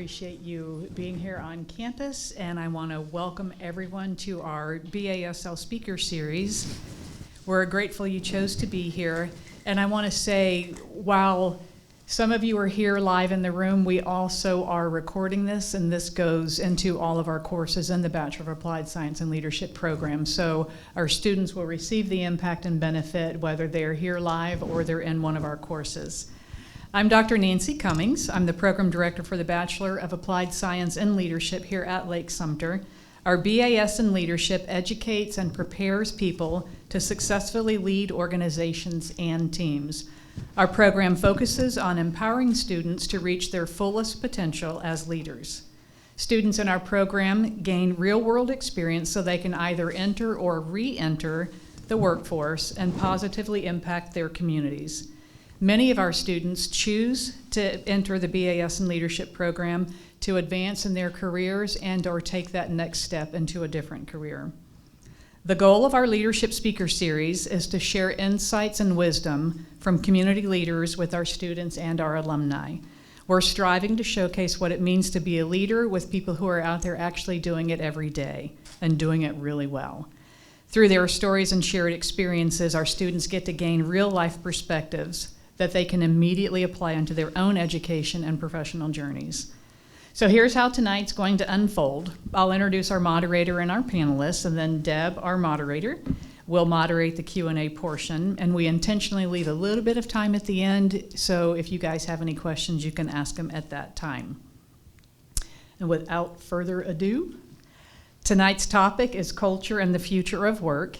appreciate you being here on campus, and I want to welcome everyone to our BAS-L speaker series. We're grateful you chose to be here, and I want to say, while some of you are here live in the room, we also are recording this, and this goes into all of our courses in the Bachelor of Applied Science and Leadership program. So our students will receive the impact and benefit whether they're here live or they're in one of our courses. I'm Dr. Nancy Cummings. I'm the Program Director for the Bachelor of Applied Science and Leadership here at Lake-Sumter. Our BAS in Leadership educates and prepares people to successfully lead organizations and teams. Our program focuses on empowering students to reach their fullest potential as leaders. Students in our program gain real-world experience so they can either enter or re-enter the workforce and positively impact their communities. Many of our students choose to enter the BAS in Leadership program to advance in their careers and or take that next step into a different career. The goal of our Leadership Speaker Series is to share insights and wisdom from community leaders with our students and our alumni. We're striving to showcase what it means to be a leader with people who are out there actually doing it every day and doing it really well. Through their stories and shared experiences, our students get to gain real-life perspectives that they can immediately apply into their own education and professional journeys. So here's how tonight's going to unfold. I'll introduce our moderator and our panelists, and then Deb, our moderator, will moderate the Q&A portion, and we intentionally leave a little bit of time at the end, so if you guys have any questions, you can ask them at that time. And without further ado, tonight's topic is culture and the future of work.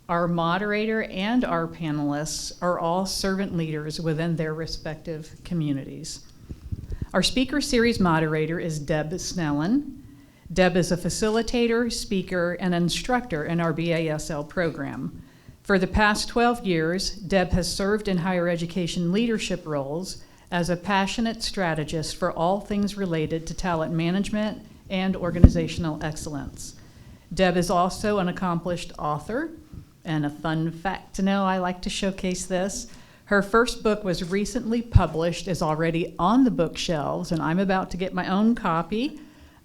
Our moderator and our panelists are all servant leaders within their respective communities. Our speaker series moderator is Deb Snellen. Deb is a facilitator, speaker, and instructor in our BAS-L program. For the past 12 years, Deb has served in higher education leadership roles as a passionate strategist for all things related to talent management and organizational excellence. Deb is also an accomplished author. And a fun fact to know, I like to showcase this. Her first book was recently published, is already on the bookshelves, and I'm about to get my own copy.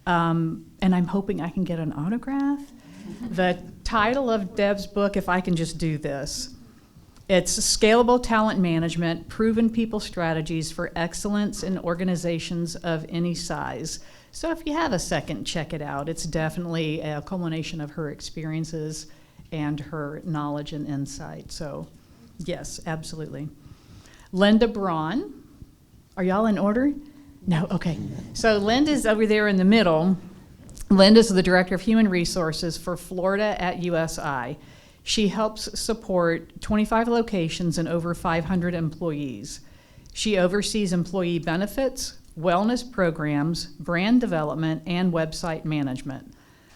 And I'm hoping I can get an autograph. The title of Deb's book, if I can just do this, it's Scalable Talent Management, Proven People Strategies for Excellence in Organizations of Any Size. So if you have a second, check it out. It's definitely a culmination of her experiences and her knowledge and insight. So yes, absolutely. Linda Braun, are y'all in order? No, okay. So Linda's over there in the middle. Linda's the Director of Human Resources for Florida at USI. She helps support 25 locations and over 500 employees. She oversees employee benefits, wellness programs, brand development, and website management.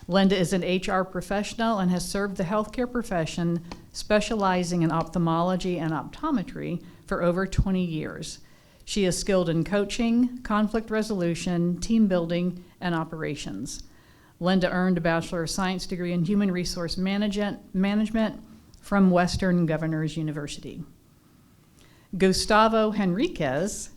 Linda is an HR professional and has served the healthcare profession, specializing in ophthalmology and optometry for over 20 years. She is skilled in coaching, conflict resolution, team building, and operations. Linda earned a Bachelor of Science degree in Human Resource Management from Western Governors University. Gustavo Henriquez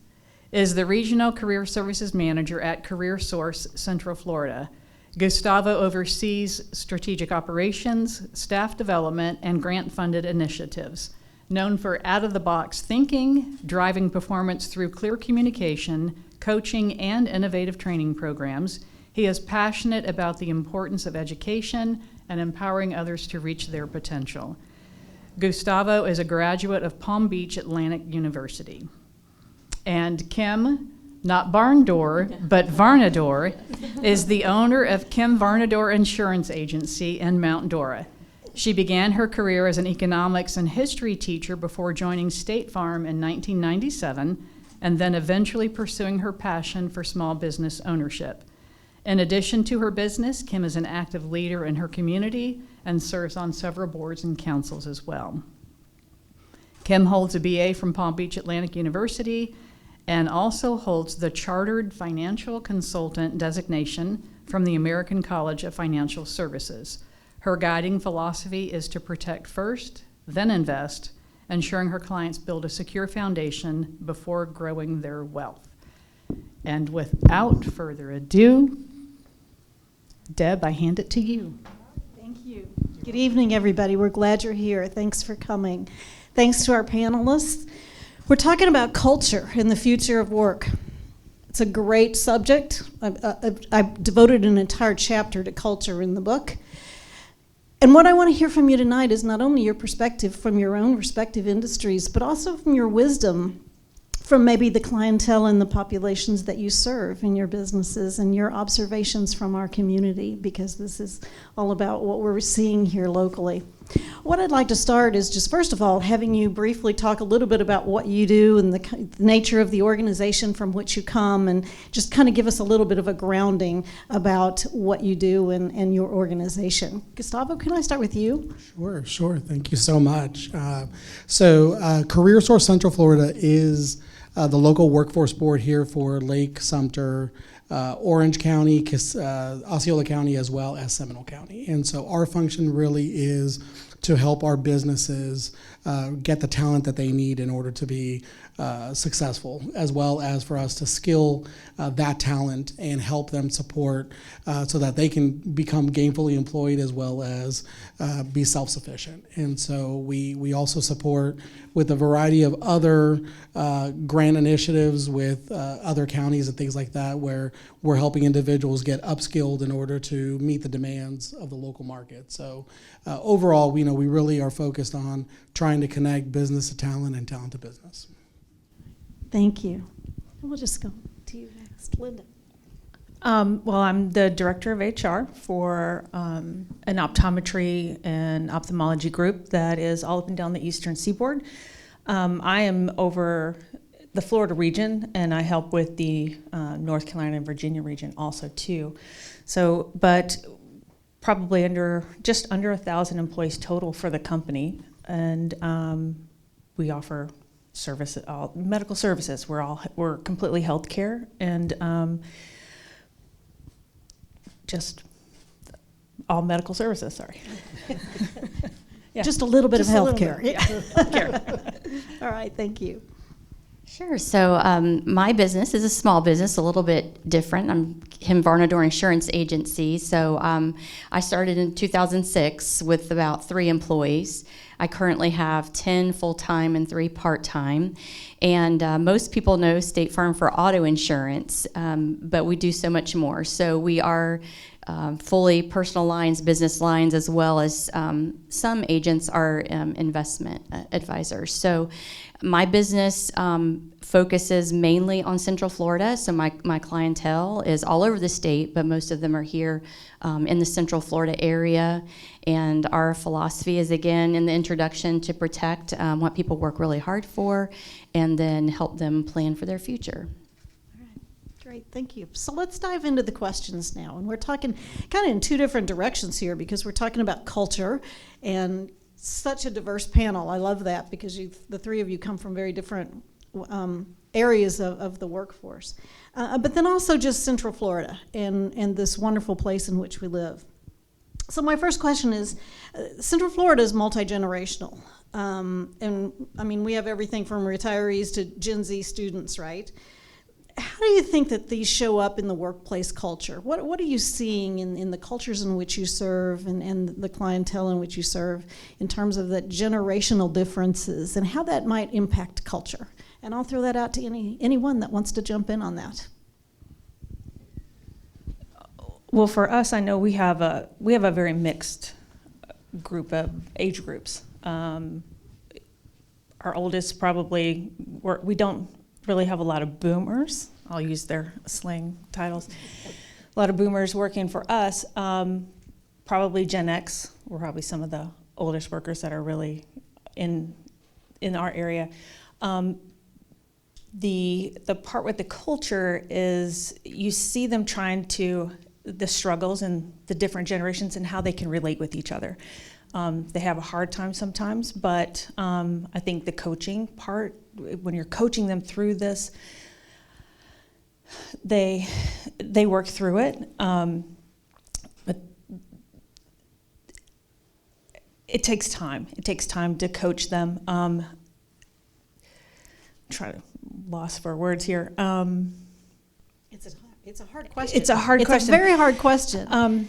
is the Regional Career Services Manager at CareerSource Central Florida. Gustavo oversees strategic operations, staff development, and grant-funded initiatives. Known for out-of-the-box thinking, driving performance through clear communication, coaching, and innovative training programs, he is passionate about the importance of education and empowering others to reach their potential. Gustavo is a graduate of Palm Beach Atlantic University. And Kim, not Barndor, but Varnador, is the owner of Kim Varnador Insurance Agency in Mount Dora. She began her career as an economics and history teacher before joining State Farm in 1997, and then eventually pursuing her passion for small business ownership. In addition to her business, Kim is an active leader in her community and serves on several boards and councils as well. Kim holds a BA from Palm Beach Atlantic University and also holds the Chartered Financial Consultant designation from the American College of Financial Services. Her guiding philosophy is to protect first, then invest, ensuring her clients build a secure foundation before growing their wealth. And without further ado, Deb, I hand it to you. Thank you. Good evening, everybody. We're glad you're here. Thanks for coming. Thanks to our panelists. We're talking about culture and the future of work. It's a great subject. I've devoted an entire chapter to culture in the book. And what I want to hear from you tonight is not only your perspective from your own respective industries, but also from your wisdom from maybe the clientele and the populations that you serve in your businesses and your observations from our community, because this is all about what we're seeing here locally. What I'd like to start is just, first of all, having you briefly talk a little bit about what you do and the nature of the organization from which you come, and just kind of give us a little bit of a grounding about what you do and your organization. Gustavo, can I start with you? Sure. Thank you so much. Career Source Central Florida is the local workforce board here for Lake-Sumter, Orange County, Osceola County, as well as Seminole County. And so our function really is to help our businesses get the talent that they need in order to be successful, as well as for us to skill that talent and help them support so that they can become gainfully employed as well as be self-sufficient. And so we also support with a variety of other grant initiatives with other counties and things like that, where we're helping individuals get upskilled in order to meet the demands of the local market. So overall, we really are focused on trying to connect business to talent and talent to business. Thank you. We'll just go to you next, Linda. Well, I'm the director of HR for an optometry and ophthalmology group that is all up and down the eastern seaboard. I am over the Florida region, and I help with the North Carolina and Virginia region also too. So, but probably just under 1,000 employees total for the company, and we offer medical services. We're completely healthcare, and just all medical services. Sorry. Yeah. Just a little bit Just of a little healthcare. bit, yeah. Healthcare. All right, thank you. Sure. So my business is a small business, a little bit different. I'm Kim Varnador Insurance Agency. So I started in 2006 with about 3 employees. I currently have 10 full-time and 3 part-time. And most people know State Farm for auto insurance, but we do so much more. So we are fully personal lines, business lines, as well as some agents are investment advisors. So my business focuses mainly on Central Florida. So my clientele is all over the state, but most of them are here in the Central Florida area. And our philosophy is, again, in the introduction, to protect what people work really hard for and then help them plan for their future. Great, thank you. So let's dive into the questions now. And we're talking kind of in 2 different directions here, because we're talking about culture, and such a diverse panel. I love that, because the 3 of you come from very different areas of the workforce. But then also just Central Florida and this wonderful place in which we live. So my first question is, Central Florida is multi-generational. And I mean, we have everything from retirees to Gen Z students, right? How do you think that these show up in the workplace culture? What are you seeing in the cultures in which you serve and the clientele in which you serve in terms of that generational differences and how that might impact culture? And I'll throw that out to anyone that wants to jump in on that. Well, for us, I know we have a very mixed group of age groups. Our oldest probably, we don't really have a lot of boomers. I'll use their slang titles. A lot of boomers working for us. Probably Gen X. We're probably some of the oldest workers that are really in our area. The part with the culture is you see them trying to, the struggles and the different generations and how they can relate with each other. They have a hard time sometimes, but I think the coaching part, when you're coaching them through this, they work through it. But it takes time. It takes time to coach them. Try to lost for words here. It's a hard question. It's a hard question. It's a very hard question.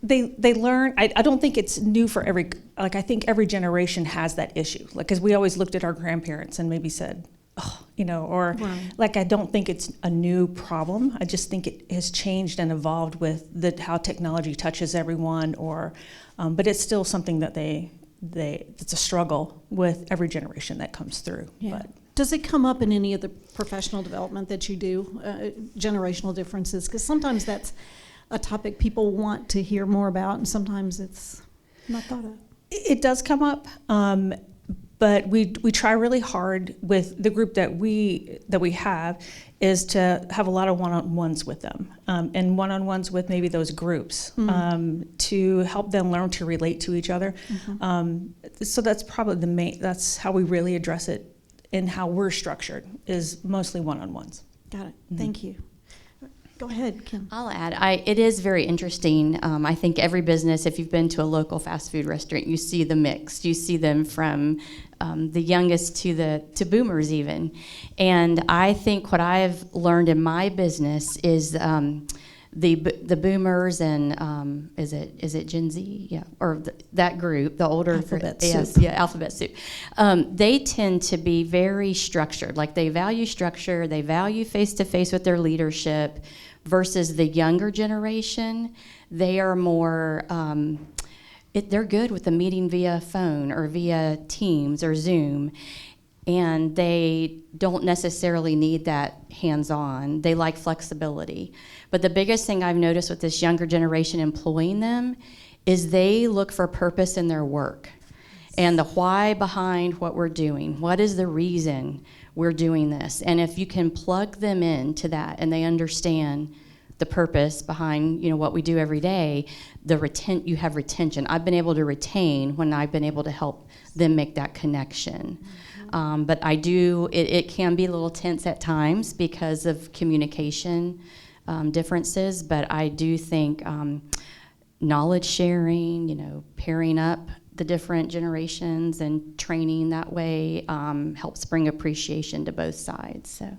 They learn. I don't think it's new for every. Like, I think every generation has that issue. Like, because we always looked at our grandparents and maybe said, oh, or Right. like, I don't think it's a new problem. I just think it has changed and evolved with how technology touches everyone. But it's still something that it's a struggle with every generation that comes through. Yeah. But Does it come up in any of the professional development that you do, generational differences? Because sometimes that's a topic people want to hear more about, and sometimes it's not thought of. it does come up. But we try really hard with the group that we have is to have a lot of one-on-ones with them, and one-on-ones with maybe those groups to help them learn to relate to each other. So that's probably that's how we really address it, and how we're structured is mostly one-on-ones. Got it. Thank you. Go ahead, Kim. I'll add, it is very interesting. I think every business, if you've been to a local fast food restaurant, you see the mix. You see them from the youngest to boomers even. And I think what I've learned in my business is the boomers and is it Gen Z? Yeah, or that group, the older Alphabet yes, soup. yeah, alphabet soup. They tend to be very structured. Like, they value structure, they value face-to-face with their leadership, versus the younger generation. They are more. They're good with the meeting via phone or via Teams or Zoom, and they don't necessarily need that hands-on. They like flexibility. But the biggest thing I've noticed with this younger generation employing them is they look for purpose in their work and the why behind what we're doing. What is the reason we're doing this? And if you can plug them into that and they understand the purpose behind what we do every day, you have retention. I've been able to retain when I've been able to help them make that connection. But it can be a little tense at times because of communication differences, but I do think knowledge sharing, pairing up the different generations and training that way helps bring appreciation to both sides. So,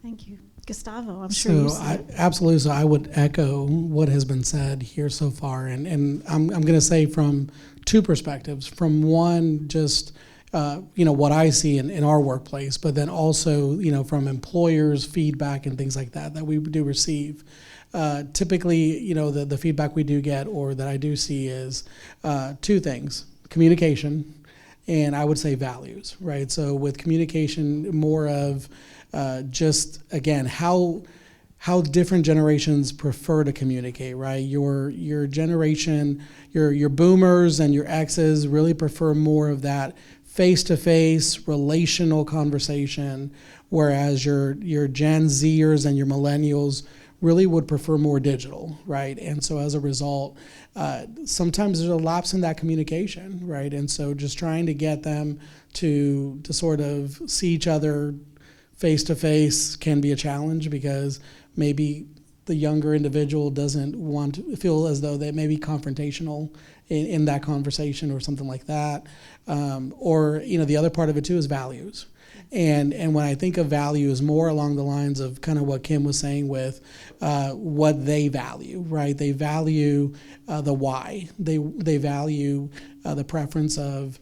Thank you. Gustavo, I'm sure you Absolutely. So I would echo what has been said here so far, and I'm going to say from two perspectives. From one, just what I see in our workplace, but then also from employers' feedback and things like that we do receive. Typically, the feedback we do get or that I do see is two things: communication, and I would say values. Right. So with communication, more of just again how different generations prefer to communicate, right? Your generation, your boomers and your X's really prefer more of that face-to-face relational conversation, whereas your Gen Zers and your millennials really would prefer more digital, right? And so as a result, sometimes there's a lapse in that communication, right? And so just trying to get them to sort of see each other face-to-face can be a challenge, because maybe the younger individual doesn't want to feel as though they may be confrontational in that conversation or something like that. Or the other part of it too is values. And when I think of values, more along the lines of kind of what Kim was saying with what they value, right? They value the why. They value the preference of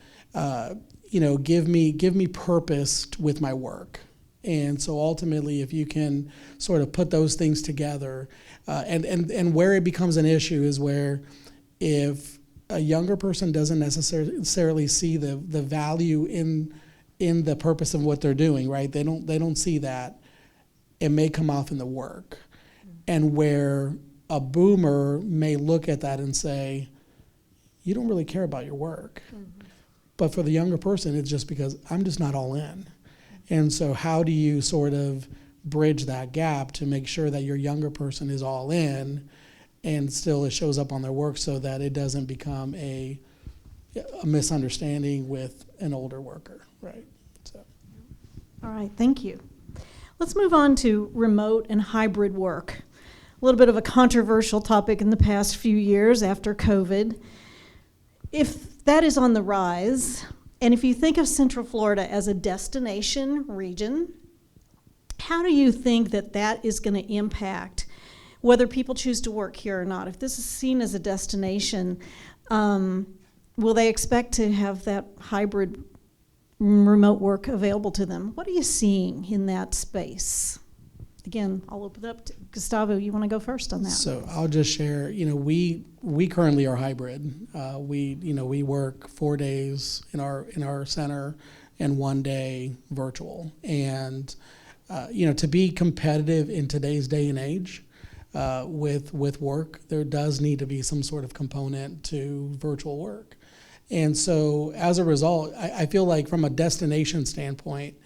give me purpose with my work. And so ultimately, if you can sort of put those things together, and where it becomes an issue is where if a younger person doesn't necessarily see the value in the purpose of what they're doing, right? They don't see that, it may come off in the work. And where a boomer may look at that and say, you don't really care about your work. But for the younger person, it's just because I'm just not all in. And so how do you sort of bridge that gap to make sure that your younger person is all in and still it shows up on their work, so that it doesn't become a misunderstanding with an older worker, right? So. All right, thank you. Let's move on to remote and hybrid work. A little bit of a controversial topic in the past few years after COVID. If that is on the rise, and if you think of Central Florida as a destination region, How do you think that that is going to impact whether people choose to work here or not? If this is seen as a destination, will they expect to have that hybrid remote work available to them? What are you seeing in that space? Again, I'll open it up to Gustavo. You want to go first on that? So I'll just share. We currently are hybrid. We work 4 days in our center and 1 day virtual. And to be competitive in today's day and age with work, there does need to be some sort of component to virtual work. And so as a result, I feel like from a destination standpoint,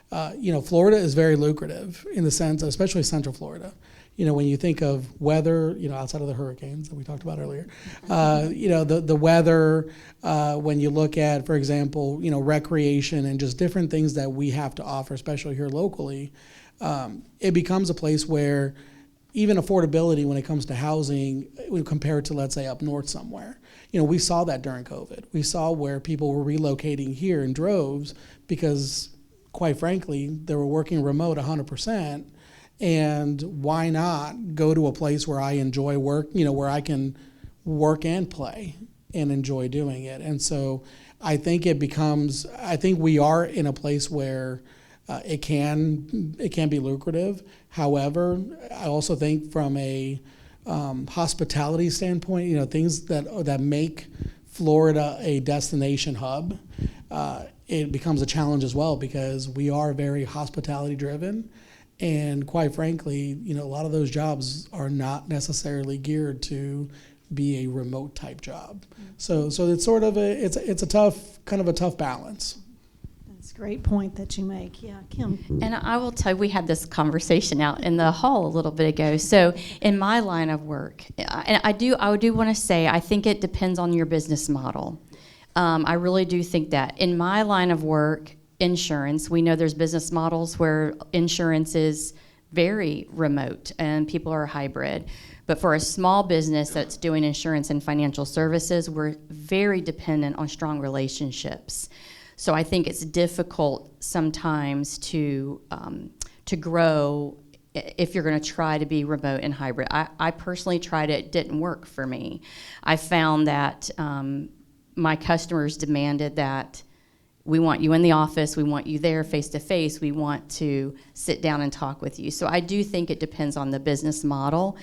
Florida is very lucrative in the sense, especially Central Florida. When you think of weather, outside of the hurricanes that we talked about earlier, the weather, when you look at, for example, recreation and just different things that we have to offer, especially here locally, it becomes a place where even affordability when it comes to housing, when compared to, let's say, up north somewhere. We saw that during COVID. We saw where people were relocating here in droves because, quite frankly, they were working remote 100%. And why not go to a place where I enjoy work, where I can work and play and enjoy doing it. And so I think we are in a place where it can be lucrative. However, I also think from a hospitality standpoint, things that make Florida a destination hub, it becomes a challenge as well because we are very hospitality driven. And quite frankly, a lot of those jobs are not necessarily geared to be a remote type job. So it's sort of it's a tough balance. That's a great point that you make. Yeah, Kim. And I will tell you, we had this conversation out in the hall a little bit ago. So in my line of work, and I do want to say, I think it depends on your business model. I really do think that. In my line of work, insurance, we know there's business models where insurance is very remote and people are hybrid. But for a small business that's doing insurance and financial services, we're very dependent on strong relationships. So I think it's difficult sometimes to grow if you're going to try to be remote and hybrid. I personally tried it; it didn't work for me. I found that my customers demanded that we want you in the office, we want you there face to face, we want to sit down and talk with you. So I do think it depends on the business model.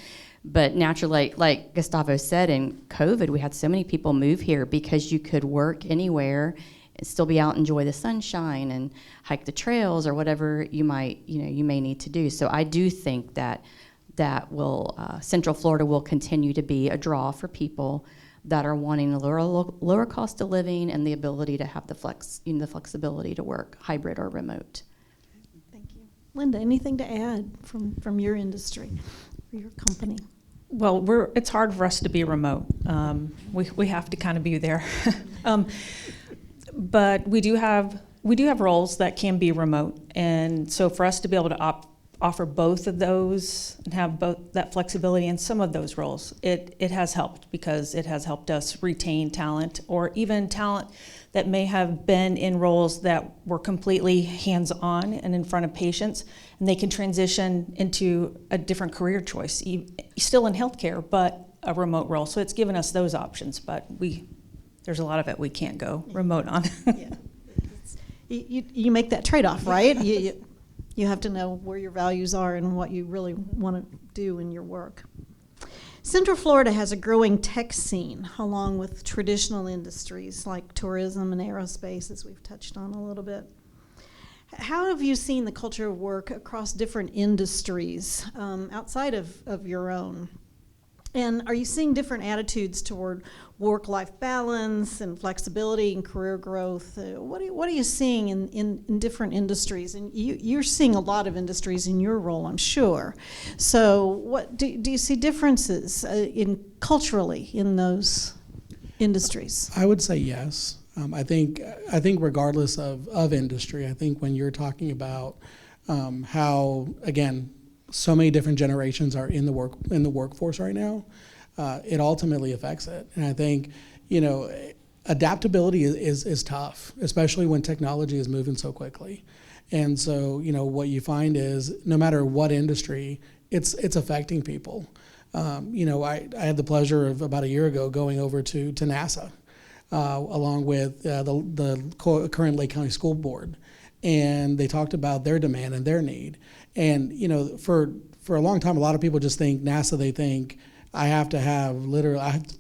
But naturally, like Gustavo said, in COVID, we had so many people move here because you could work anywhere and still be out and enjoy the sunshine and hike the trails or whatever you may need to do. So I do think that Central Florida will continue to be a draw for people that are wanting a lower cost of living and the ability to have the flexibility to work hybrid or remote. Thank you. Linda, anything to add from your industry or your company? Well, it's hard for us to be remote. We have to kind of be there. But we do have roles that can be remote, and so for us to be able to offer both of those and have both that flexibility in some of those roles, it has helped because it has helped us retain talent, or even talent that may have been in roles that were completely hands-on and in front of patients, and they can transition into a different career choice, still in healthcare, but a remote role. So it's given us those options, but there's a lot of it we can't go remote on. Yeah. You make that trade-off, right? You have to know where your values are and what you really want to do in your work. Central Florida has a growing tech scene along with traditional industries like tourism and aerospace, as we've touched on a little bit. How have you seen the culture of work across different industries outside of your own? And are you seeing different attitudes toward work-life balance and flexibility and career growth? What are you seeing in different industries? And you're seeing a lot of industries in your role, I'm sure. So what do you see differences culturally in those industries? I would say yes. I think regardless of industry, I think when you're talking about how, again, so many different generations are in the workforce right now, it ultimately affects it. And I think, adaptability is tough, especially when technology is moving so quickly. And so, what you find is no matter what industry, it's affecting people. I had the pleasure of about a year ago going over to NASA along with the current Lake County School Board, and they talked about their demand and their need. And for a long time, a lot of people just think NASA. They think I have to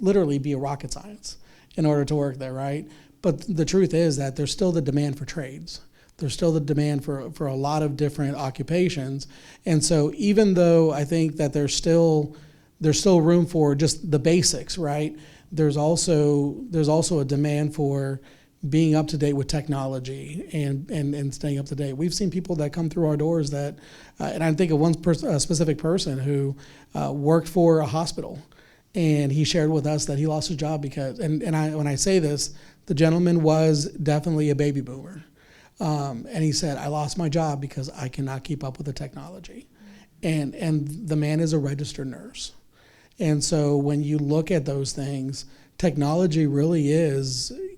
literally be a rocket science in order to work there, right? But the truth is that there's still the demand for trades. There's still the demand for a lot of different occupations. And so even though I think that there's still room for just the basics, right? There's also a demand for being up to date with technology and staying up to date. We've seen people that come through our doors that, and I think of one specific person who worked for a hospital, and he shared with us that he lost his job because, when I say this, the gentleman was definitely a baby boomer. And he said, I lost my job because I cannot keep up with the technology. And the man is a registered nurse. And so when you look at those things, technology really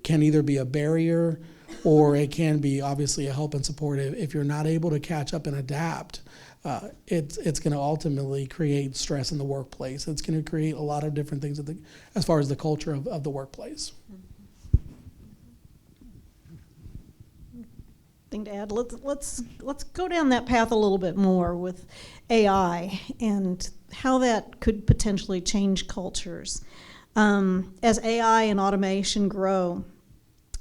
can either be a barrier or it can be obviously a help and support. If you're not able to catch up and adapt, it's going to ultimately create stress in the workplace. It's going to create a lot of different things as far as the culture of the workplace. Thing to add. Let's go down that path a little bit more with AI and how that could potentially change cultures. As AI and automation grow,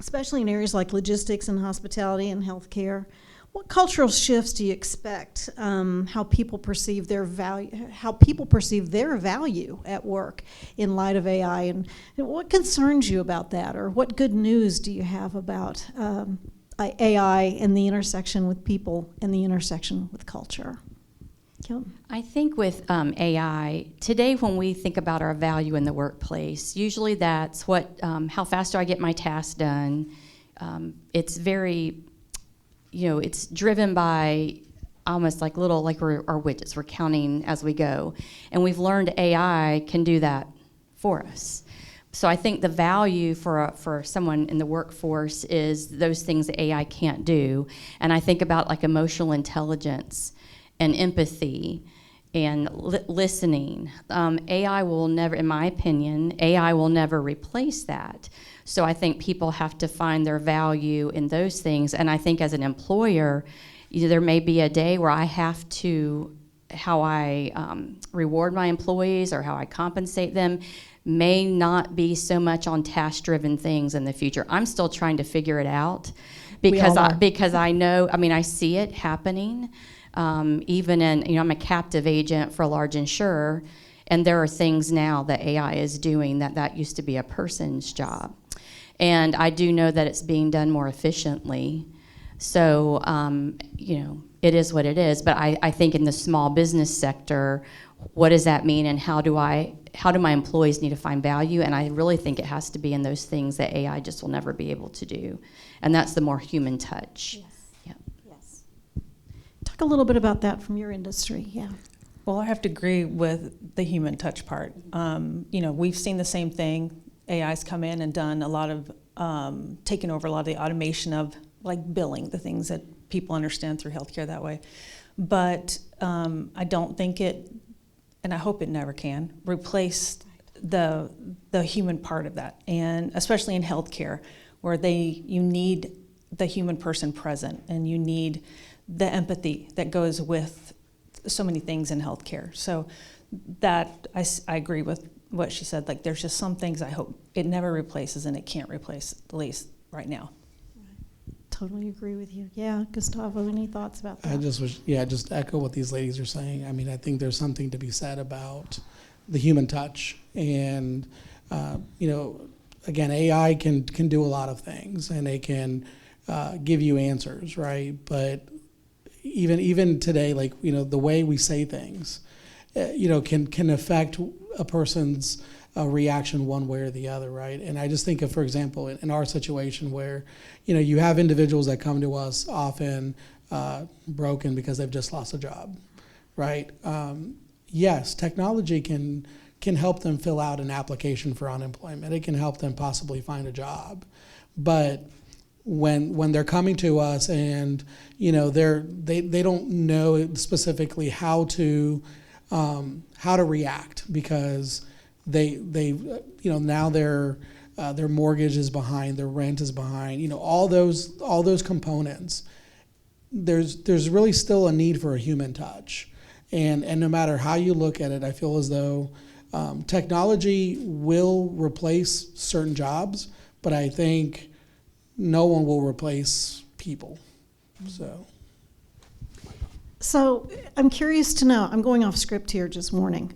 especially in areas like logistics and hospitality and healthcare, what cultural shifts do you expect? How people perceive their value at work in light of AI, and what concerns you about that, or what good news do you have about AI and the intersection with people and the intersection with culture? Kim? I think with AI, today when we think about our value in the workplace, usually that's how fast do I get my tasks done? It's very, it's driven by almost like our widgets. We're counting as we go. And we've learned AI can do that for us. So I think the value for someone in the workforce is those things that AI can't do. And I think about like emotional intelligence and empathy and listening. AI will never, in my opinion, AI will never replace that. So I think people have to find their value in those things. And I think as an employer, there may be a day where I have to, how I reward my employees or how I compensate them may not be so much on task-driven things in the future. I'm still trying to figure it out because I know, I see it happening. Even in, I'm a captive agent for a large insurer, and there are things now that AI is doing that used to be a person's job. And I do know that it's being done more efficiently. So, it is what it is. But I think in the small business sector, what does that mean, and how do my employees need to find value? And I really think it has to be in those things that AI just will never be able to do. And that's the more human touch. Yes. Yep. Yes. Talk a little bit about that from your industry, yeah. Well, I have to agree with the human touch part. We've seen the same thing. AI's come in and done a lot of, taken over a lot of the automation of like billing, the things that people understand through healthcare that way. But I don't think it, and I hope it never can, replace the human part of that. And especially in healthcare, where you need the human person present, and you need the empathy that goes with so many things in healthcare. So that, I agree with what she said. Like, there's just some things I hope it never replaces, and it can't replace, at least right now. Totally agree with you. Yeah, Gustavo, any thoughts about that? Just echo what these ladies are saying. I think there's something to be said about the human touch, and again, AI can do a lot of things, and it can give you answers, right? But even today, the way we say things, can affect a person's reaction one way or the other, right? And I just think of, for example, in our situation where, you have individuals that come to us often broken because they've just lost a job, right? Yes, technology can help them fill out an application for unemployment. It can help them possibly find a job. But when they're coming to us and they don't know specifically how to react because they now their mortgage is behind, their rent is behind, all those components. There's really still a need for a human touch, and no matter how you look at it, I feel as though technology will replace certain jobs, but I think no one will replace people. So I'm curious to know, I'm going off script here just warning.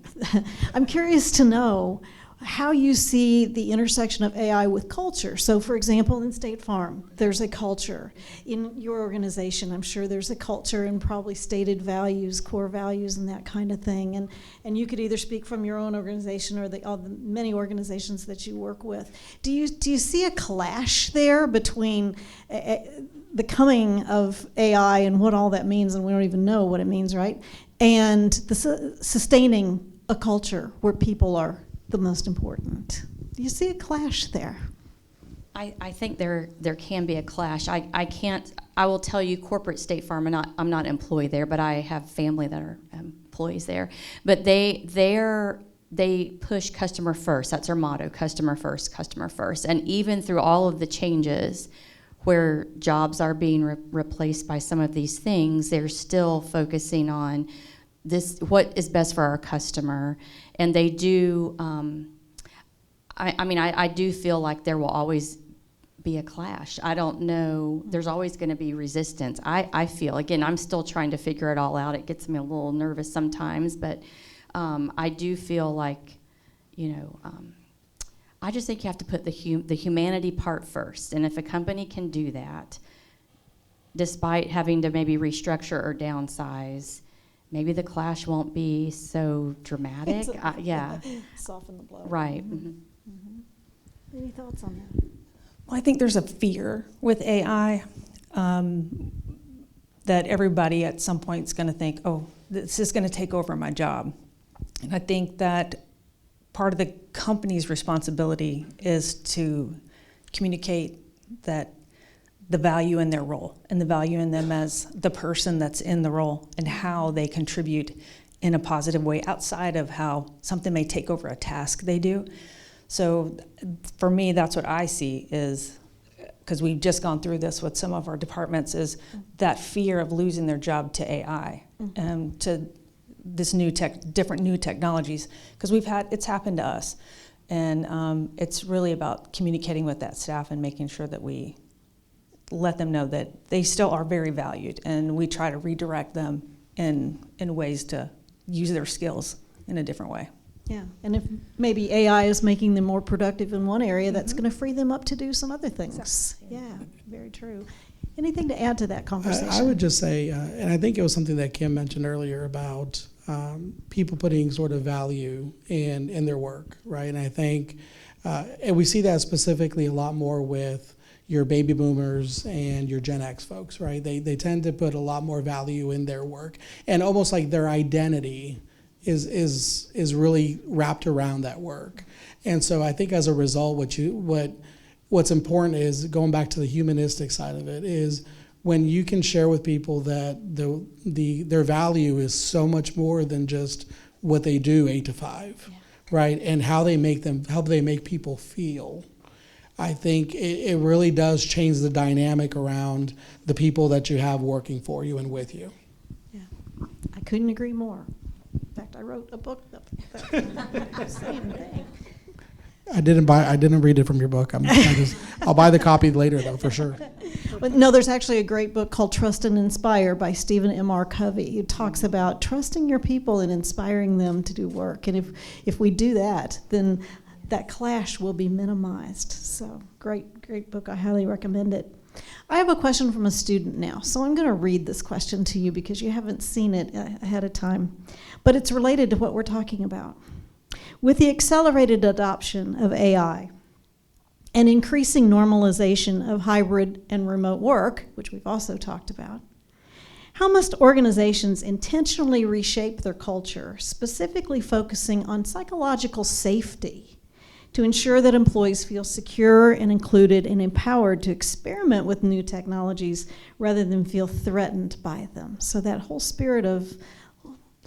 I'm curious to know how you see the intersection of AI with culture. So for example, in State Farm, there's a culture. In your organization, I'm sure there's a culture and probably stated values, core values and that kind of thing. And you could either speak from your own organization or all the many organizations that you work with. Do you see a clash there between the coming of AI and what all that means, and we don't even know what it means, right? And the sustaining a culture where people are the most important. Do you see a clash there? I think there can be a clash. I will tell you, corporate State Farm, I'm not employed there, but I have family that are employees there. But they push customer first. That's our motto, customer first, customer first. And even through all of the changes where jobs are being replaced by some of these things, they're still focusing on what is best for our customer. And they do, I do feel like there will always be a clash. I don't know, there's always gonna be resistance. I feel, again, I'm still trying to figure it all out. It gets me a little nervous sometimes, but I do feel like, I just think you have to put the humanity part first. And if a company can do that, despite having to maybe restructure or downsize, maybe the clash won't be so dramatic. Yeah. Soften the blow. Right. Mm-hmm. Mm-hmm. Any thoughts on that? Well, I think there's a fear with AI that everybody at some point is going to think, oh, this is going to take over my job. And I think that part of the company's responsibility is to communicate that the value in their role and the value in them as the person that's in the role and how they contribute in a positive way outside of how something may take over a task they do. So for me, that's what I see is, because we've just gone through this with some of our departments, is that fear of losing their job to AI and to this different new technologies, because it's happened to us. And it's really about communicating with that staff and making sure that we let them know that they still are very valued, and we try to redirect them in ways to use their skills in a different way. Yeah, and if maybe AI is making them more productive in one area, that's going to free them up to do some other things. Exactly. Yeah, very true. Anything to add to that conversation? I would just say, and I think it was something that Kim mentioned earlier about people putting sort of value in their work, right? And I think, and we see that specifically a lot more with your baby boomers and your Gen X folks, right? They tend to put a lot more value in their work, and almost like their identity is really wrapped around that work. And so I think as a result, what's important is, going back to the humanistic side of it, is when you can share with people that their value is so much more than just what they do 8 to 5, right? And how they make people feel. I think it really does change the dynamic around the people that you have working for you and with you. Yeah, I couldn't agree more. In fact, I wrote a book that same thing. I didn't read it from your book. I'll buy the copy later, though, for sure. But no, there's actually a great book called Trust and Inspire by Stephen M.R. Covey. It talks about trusting your people and inspiring them to do work. And if we do that, then that clash will be minimized. So great book. I highly recommend it. I have a question from a student now, so I'm going to read this question to you because you haven't seen it ahead of time. But it's related to what we're talking about. With the accelerated adoption of AI and increasing normalization of hybrid and remote work, which we've also talked about, how must organizations intentionally reshape their culture, specifically focusing on psychological safety, to ensure that employees feel secure and included and empowered to experiment with new technologies rather than feel threatened by them. So that whole spirit of,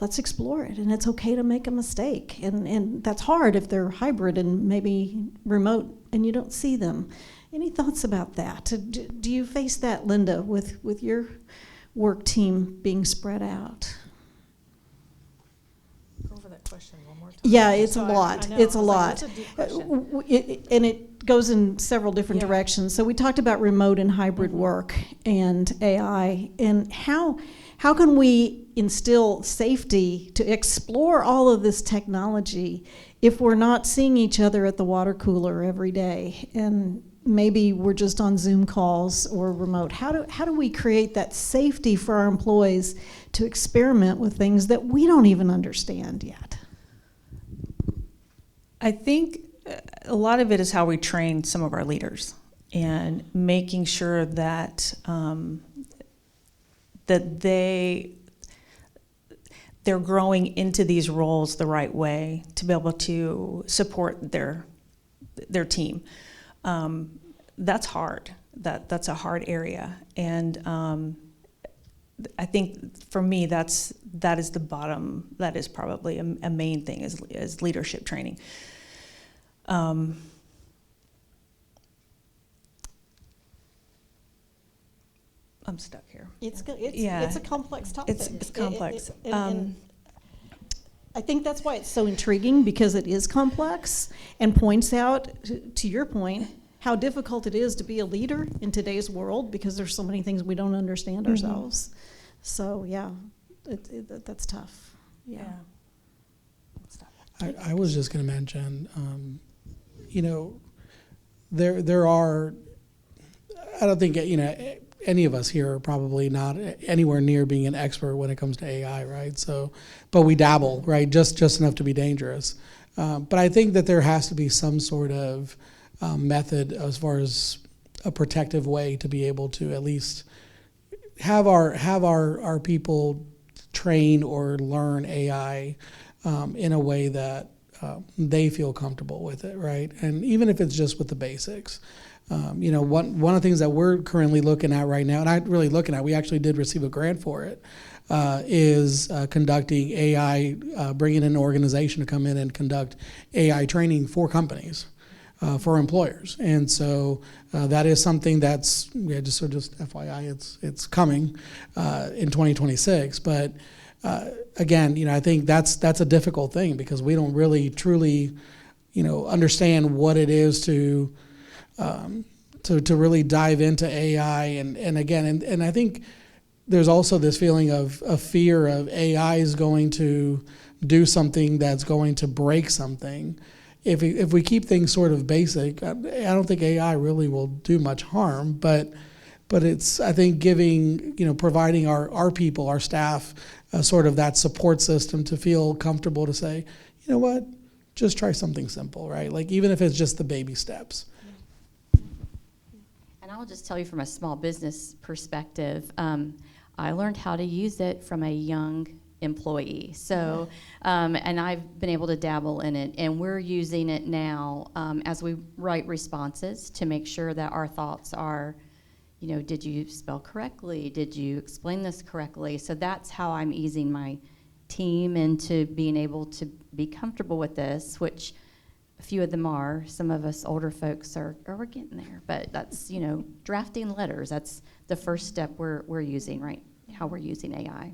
let's explore it, and it's okay to make a mistake. And that's hard if they're hybrid and maybe remote and you don't see them. Any thoughts about that? Do you face that, Linda, with your work team being spread out? Go over that question one more time. Yeah, it's a Sorry, lot. I know. It's a I was like, lot. that's a deep question. And it goes in several different Yeah. directions. So we talked about remote and hybrid work and AI, and how can we instill safety to explore all of this technology if we're not seeing each other at the water cooler every day, and maybe we're just on Zoom calls or remote? How do we create that safety for our employees to experiment with things that we don't even understand yet? I think a lot of it is how we train some of our leaders and making sure that that they're growing into these roles the right way to be able to support their team. That's hard. That's a hard area, and I think for me that is the bottom. That is probably a main thing is leadership training. I'm stuck here. It's Yeah. a complex topic. It's complex. And I think that's why it's so intriguing, because it is complex and points out, to your point, how difficult it is to be a leader in today's world, because there's so many things we don't understand ourselves. So yeah, that's tough. Yeah. I was just going to mention, there are, I don't think, any of us here are probably not anywhere near being an expert when it comes to AI, right? So, but we dabble, right? Just enough to be dangerous. But I think that there has to be some sort of method as far as a protective way to be able to at least have our people train or learn AI in a way that they feel comfortable with it, right? And even if it's just with the basics. One of the things that we're currently looking at right now, and I'm really looking at, we actually did receive a grant for it, is conducting AI, bringing in an organization to come in and conduct AI training for companies, for employers. And so that is something that's, just FYI, it's coming in 2026. But again, I think that's a difficult thing, because we don't really truly, understand what it is to really dive into AI, and I think there's also this feeling of fear of AI is going to do something that's going to break something. If we keep things sort of basic, I don't think AI really will do much harm, but it's, I think, giving, providing our people, our staff, sort of that support system to feel comfortable to say, you know what, just try something simple, right? Like, even if it's just the baby steps. And I'll just tell you from a small business perspective, I learned how to use it from a young employee. So, and I've been able to dabble in it, and we're using it now as we write responses to make sure that our thoughts are, did you spell correctly? Did you explain this correctly? So that's how I'm easing my team into being able to be comfortable with this, which a few of them are. Some of us older folks we're getting there, but that's, drafting letters. That's the first step we're using, right? How we're using AI.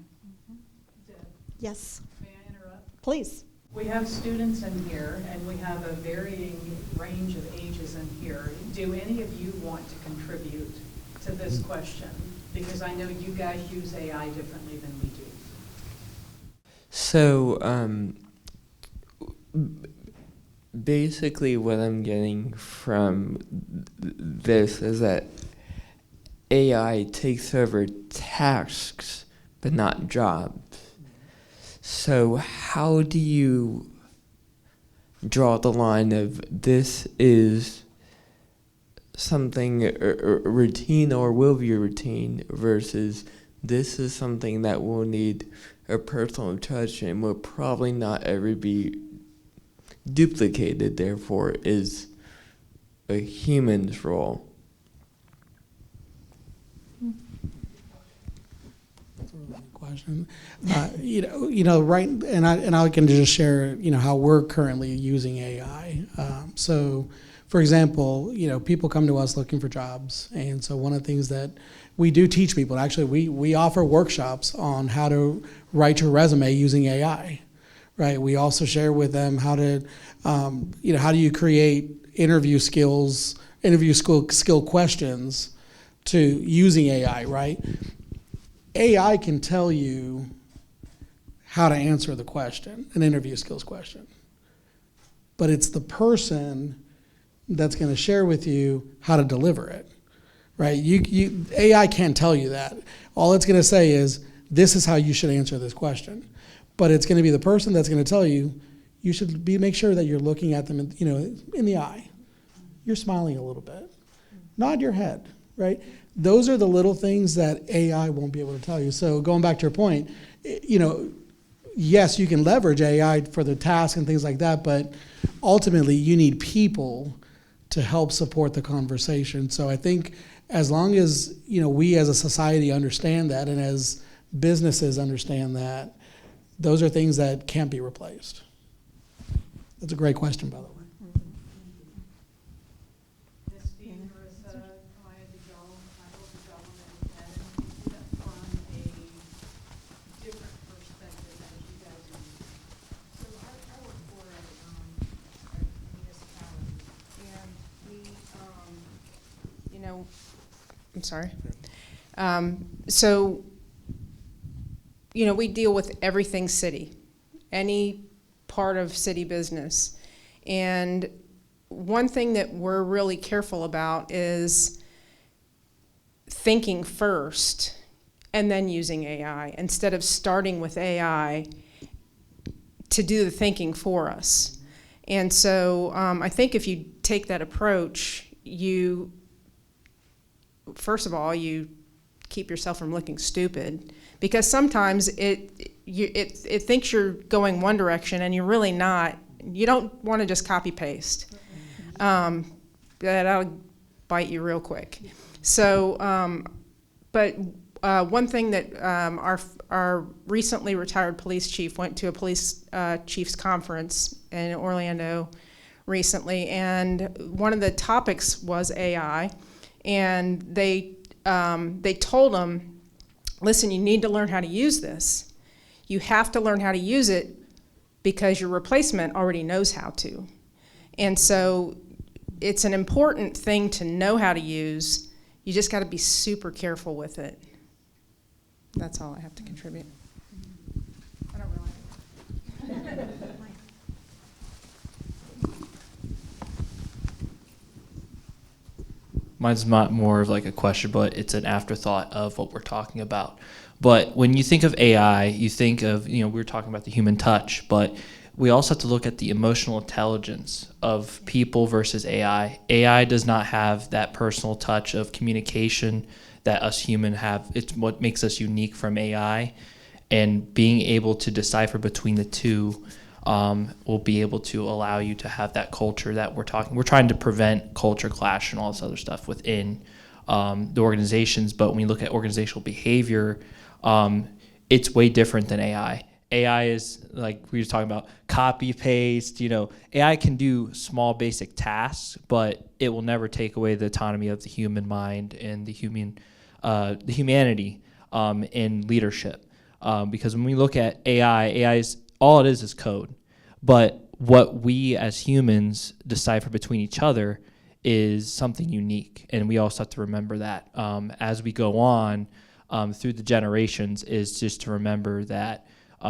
Yes, May I interrupt? please. We have students in here, and we have a varying range of ages in here. Do any of you want to contribute to this question? Because I know you guys use AI differently than we do. So, basically what I'm getting from this is that AI takes over tasks, but not jobs. So how do you draw the line of this is something a routine or will be a routine versus this is something that will need a personal touch and will probably not ever be duplicated, therefore, is a human's role. Question. Right, and I can just share, how we're currently using AI. So, for example, people come to us looking for jobs, and so one of the things that we do teach people, actually, we offer workshops on how to write your resume using AI. Right. We also share with them how to, how do you create interview skill questions to using AI. Right. AI can tell you how to answer the question, an interview skills question. But it's the person that's going to share with you how to deliver it, right? AI can't tell you that. All it's going to say is, this is how you should answer this question. But it's going to be the person that's going to tell you, you should make sure that you're looking at them in the eye. You're smiling a little bit. Nod your head, right? Those are the little things that AI won't be able to tell you. So going back to your point, yes, you can leverage AI for the task and things like that, but ultimately you need people to help support the conversation. So I think as long as we as a society understand that, and as businesses understand that, those are things that can't be replaced. That's a great question, by the way. I'm sorry. So, we deal with everything city, any part of city business. And one thing that we're really careful about is thinking first and then using AI, instead of starting with AI to do the thinking for us. And so I think if you take that approach, first of all, you keep yourself from looking stupid, because sometimes it thinks you're going one direction and you're really not. You don't want to just copy paste. That'll bite you real quick. So, but one thing that our recently retired police chief went to a police chiefs conference in Orlando recently, and one of the topics was AI. And they told him, listen, you need to learn how to use this. You have to learn how to use it because your replacement already knows how to. And so it's an important thing to know how to use. You just got to be super careful with it. That's all I have to contribute. I don't realize. Mine's not more of like a question, but it's an afterthought of what we're talking about. But when you think of AI, you think of, we were talking about the human touch, but we also have to look at the emotional intelligence of people versus AI. AI does not have that personal touch of communication that us human have. It's what makes us unique from AI. And being able to decipher between the two will be able to allow you to have that culture that we're talking. We're trying to prevent culture clash and all this other stuff within the organizations. But when you look at organizational behavior, it's way different than AI. AI is, like we were talking about, copy paste. AI can do small basic tasks, but it will never take away the autonomy of the human mind and the humanity in leadership. Because when we look at AI is all it is code. But what we as humans decipher between each other is something unique. And we also have to remember that as we go on through the generations, is just to remember that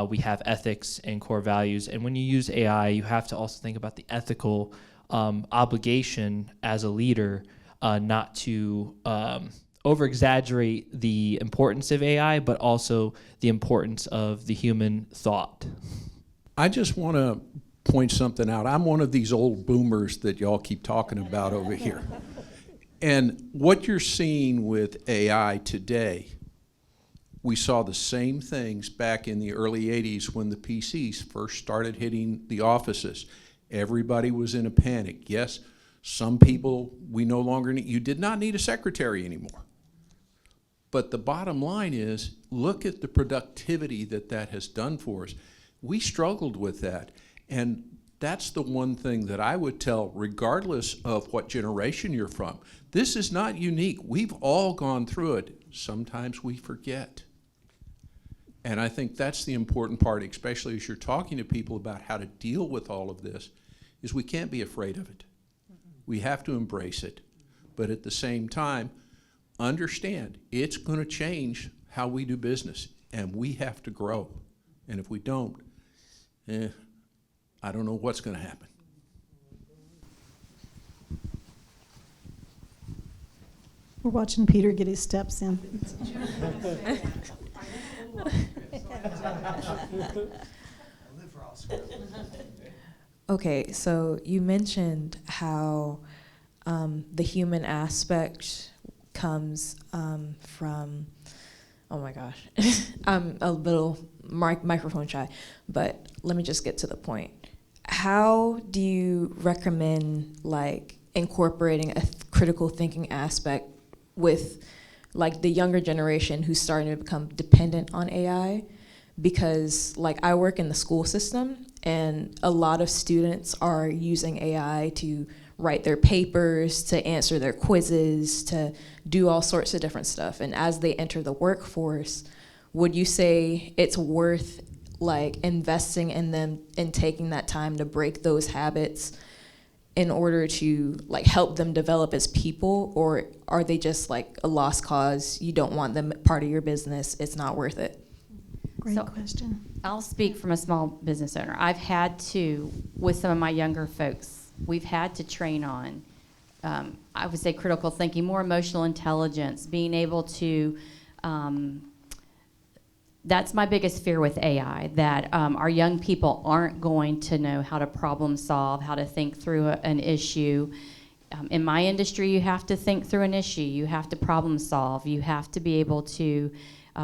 we have ethics and core values. And when you use AI, you have to also think about the ethical obligation as a leader not to over-exaggerate the importance of AI, but also the importance of the human thought. I just want to point something out. I'm one of these old boomers that y'all keep talking about over here. And what you're seeing with AI today, we saw the same things back in the early 80s when the PCs first started hitting the offices. Everybody was in a panic. Yes, some people we no longer need. You did not need a secretary anymore. But the bottom line is, look at the productivity that that has done for us. We struggled with that. And that's the one thing that I would tell, regardless of what generation you're from. This is not unique. We've all gone through it. Sometimes we forget. And I think that's the important part, especially as you're talking to people about how to deal with all of this, is we can't be afraid of it. We have to embrace it. But at the same time, understand it's going to change how we do business, and we have to grow. And if we don't, I don't know what's going to happen. We're watching Peter get his steps in. Okay, so you mentioned how the human aspect comes from, oh my gosh, I'm a little microphone shy, but let me just get to the point. How do you recommend like incorporating a critical thinking aspect with like the younger generation who's starting to become dependent on AI? Because like I work in the school system and a lot of students are using AI to write their papers, to answer their quizzes, to do all sorts of different stuff. And as they enter the workforce, would you say it's worth like investing in them and taking that time to break those habits in order to like help them develop as people? Or are they just like a lost cause? You don't want them part of your business. It's not worth it. Great So- question. I'll speak from a small business owner. I've had to, with some of my younger folks, we've had to train on, I would say critical thinking, more emotional intelligence, being able to, that's my biggest fear with AI, that our young people aren't going to know how to problem solve, how to think through an issue. In my industry, you have to think through an issue. You have to problem solve. You have to be able to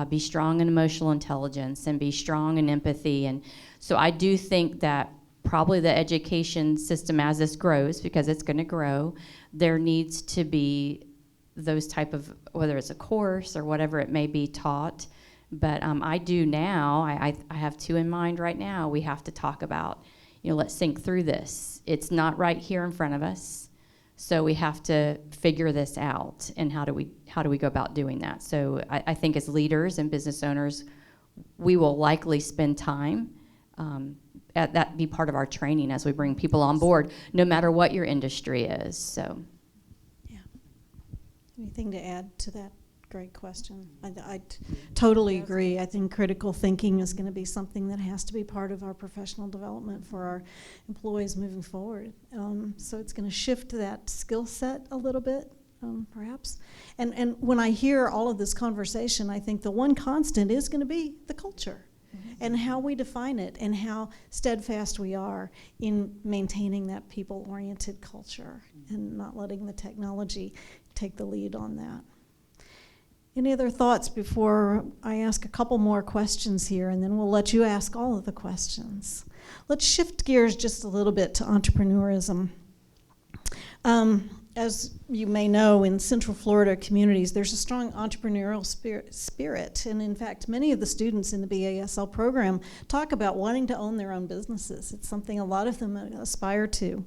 be strong in emotional intelligence and be strong in empathy. And so I do think that probably the education system, as this grows, because it's going to grow, there needs to be those type of, whether it's a course or whatever it may be, taught. But I do now, I have two in mind right now. We have to talk about, let's think through this. It's not right here in front of us. So we have to figure this out, and how do we go about doing that? So I think as leaders and business owners, we will likely spend time at that, be part of our training as we bring people on board, no matter what your industry is. So, Yeah. Anything to add to that? Great question. I totally agree. I think critical thinking is going to be something that has to be part of our professional development for our employees moving forward. So it's going to shift that skill set a little bit, perhaps. And when I hear all of this conversation, I think the one constant is going to be the culture, and how we define it, and how steadfast we are in maintaining that people-oriented culture and not letting the technology take the lead on that. Any other thoughts before I ask a couple more questions here, and then we'll let you ask all of the questions. Let's shift gears just a little bit to entrepreneurism. As you may know, in Central Florida communities, there's a strong entrepreneurial spirit. And in fact, many of the students in the BAS-L program talk about wanting to own their own businesses. It's something a lot of them aspire to,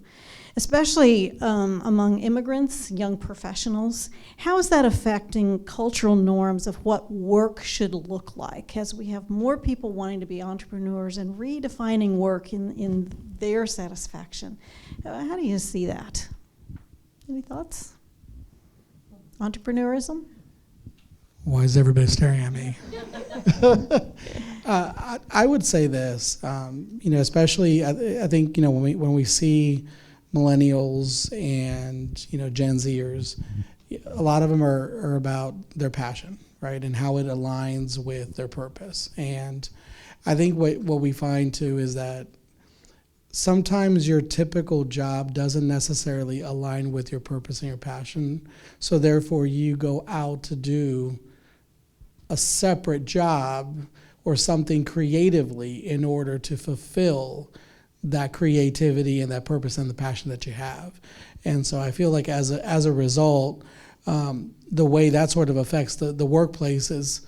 especially among immigrants, young professionals. How is that affecting cultural norms of what work should look like, as we have more people wanting to be entrepreneurs and redefining work in their satisfaction? How do you see that? Any thoughts? Entrepreneurism? Why is everybody staring at me? I would say this, especially I think when we see millennials and Gen Zers, a lot of them are about their passion, right, and how it aligns with their purpose. And I think what we find too is that sometimes your typical job doesn't necessarily align with your purpose and your passion. So therefore you go out to do a separate job or something creatively in order to fulfill that creativity and that purpose and the passion that you have. And so I feel like as a result, the way that sort of affects the workplace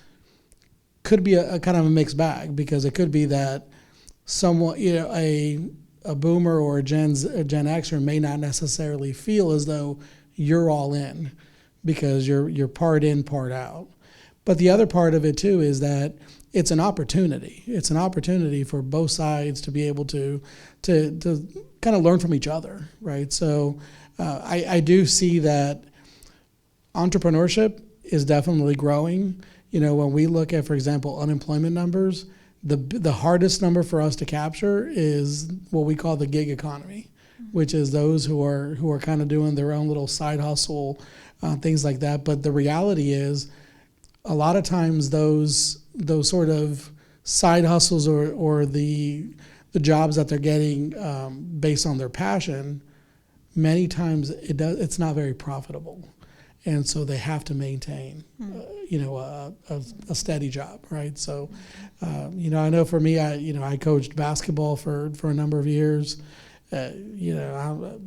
could be a kind of a mixed bag, because it could be that someone, a boomer or a Gen Xer may not necessarily feel as though you're all in, because you're part in, part out. But the other part of it too is that it's an opportunity. It's an opportunity for both sides to be able to kind of learn from each other, right? So I do see that entrepreneurship is definitely growing. When we look at, for example, unemployment numbers, the hardest number for us to capture is what we call the gig economy, which is those who are kind of doing their own little side hustle, things like that. But the reality is, a lot of times those sort of side hustles or the jobs that they're getting based on their passion, many times it's not very profitable. And so they have to maintain, a steady job, right? So, I know for me, I coached basketball for a number of years. A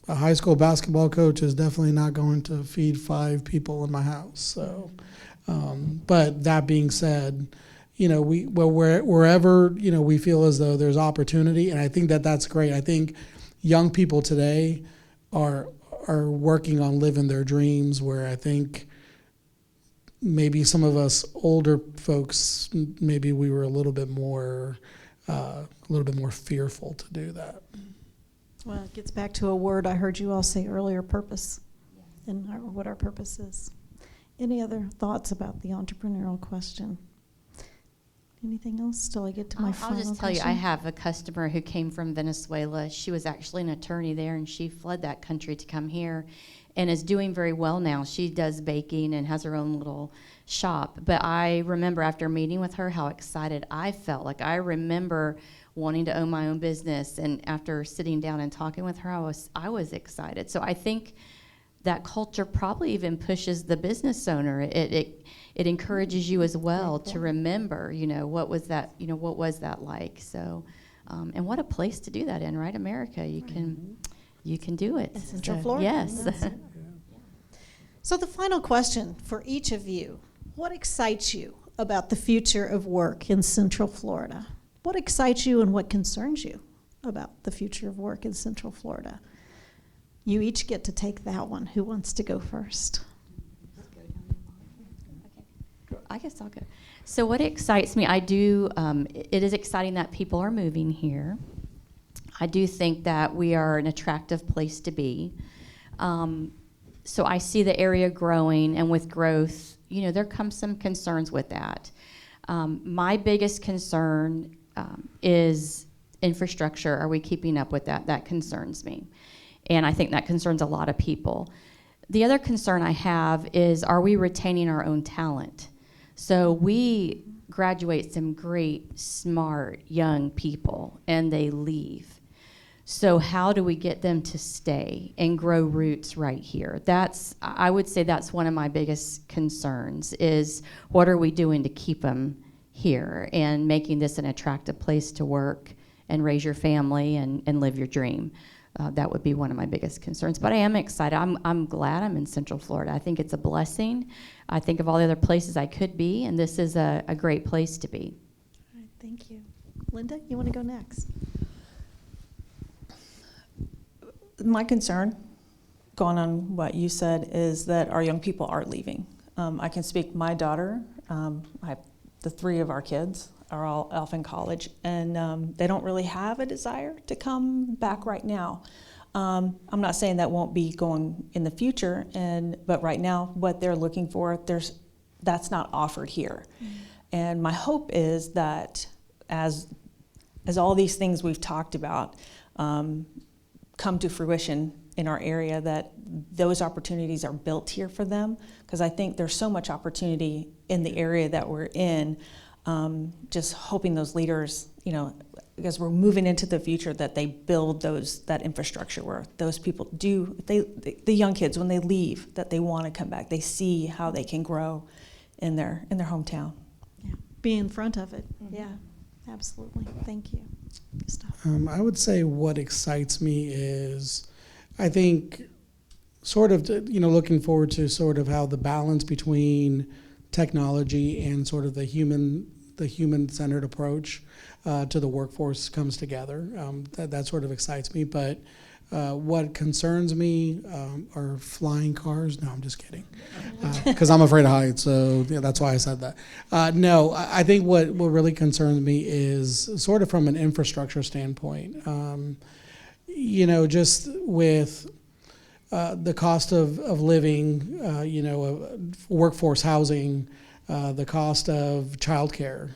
high school basketball coach is definitely not going to feed 5 people in my house. So, but that being said, wherever we feel as though there's opportunity, and I think that's great. I think young people today are working on living their dreams, where I think maybe some of us older folks, maybe we were a little bit more fearful to do that. Well, it gets back to a word I heard you all say earlier, purpose, and what our purpose is. Any other thoughts about the entrepreneurial question? Anything else till I get to my final question? I'll just tell you, I question? have a customer who came from Venezuela. She was actually an attorney there, and she fled that country to come here and is doing very well now. She does baking and has her own little shop. But I remember after meeting with her how excited I felt. Like, I remember wanting to own my own business, and after sitting down and talking with her, I was excited. So I think that culture probably even pushes the business owner. It encourages you as well to remember, what was that like? So, and what a place to do that in, right? America, you can do it. Central Florida. Yes. So the final question for each of you: what excites you about the future of work in Central Florida? What excites you and what concerns you about the future of work in Central Florida? You each get to take that one. Who wants to go first? I guess I'll go. So what excites me, it is exciting that people are moving here. I do think that we are an attractive place to be. So I see the area growing, and with growth, there comes some concerns with that. My biggest concern is infrastructure. Are we keeping up with that? That concerns me. And I think that concerns a lot of people. The other concern I have is, are we retaining our own talent? So we graduate some great, smart, young people, and they leave. So how do we get them to stay and grow roots right here? I would say that's one of my biggest concerns, is what are we doing to keep them here and making this an attractive place to work and raise your family and live your dream. That would be one of my biggest concerns. But I am excited. I'm glad I'm in Central Florida. I think it's a blessing. I think of all the other places I could be, and this is a great place to be. All right, thank you. Linda, you want to go next? My concern, going on what you said, is that our young people are leaving. I can speak my daughter. The 3 of our kids are all off in college, and they don't really have a desire to come back right now. I'm not saying that won't be going in the future, but right now, what they're looking for, that's not offered here. Mm-hmm. And my hope is that as all these things we've talked about come to fruition in our area, that those opportunities are built here for them, because I think there's so much opportunity in the area that we're in. Just hoping those leaders, because we're moving into the future, that they build that infrastructure where those people do, the young kids, when they leave, that they want to come back. They see how they can grow in their hometown. Yeah, be in front of it. Mm-hmm. Yeah, absolutely. Thank you. stuff? I would say what excites me is, I think, sort of, looking forward to sort of how the balance between technology and sort of the human-centered approach to the workforce comes together. That sort of excites me. But what concerns me are flying cars. No, I'm just kidding. Because I'm afraid of heights, so yeah, that's why I said that. No, I think what really concerns me is sort of from an infrastructure standpoint. Just with the cost of living, workforce housing, the cost of childcare,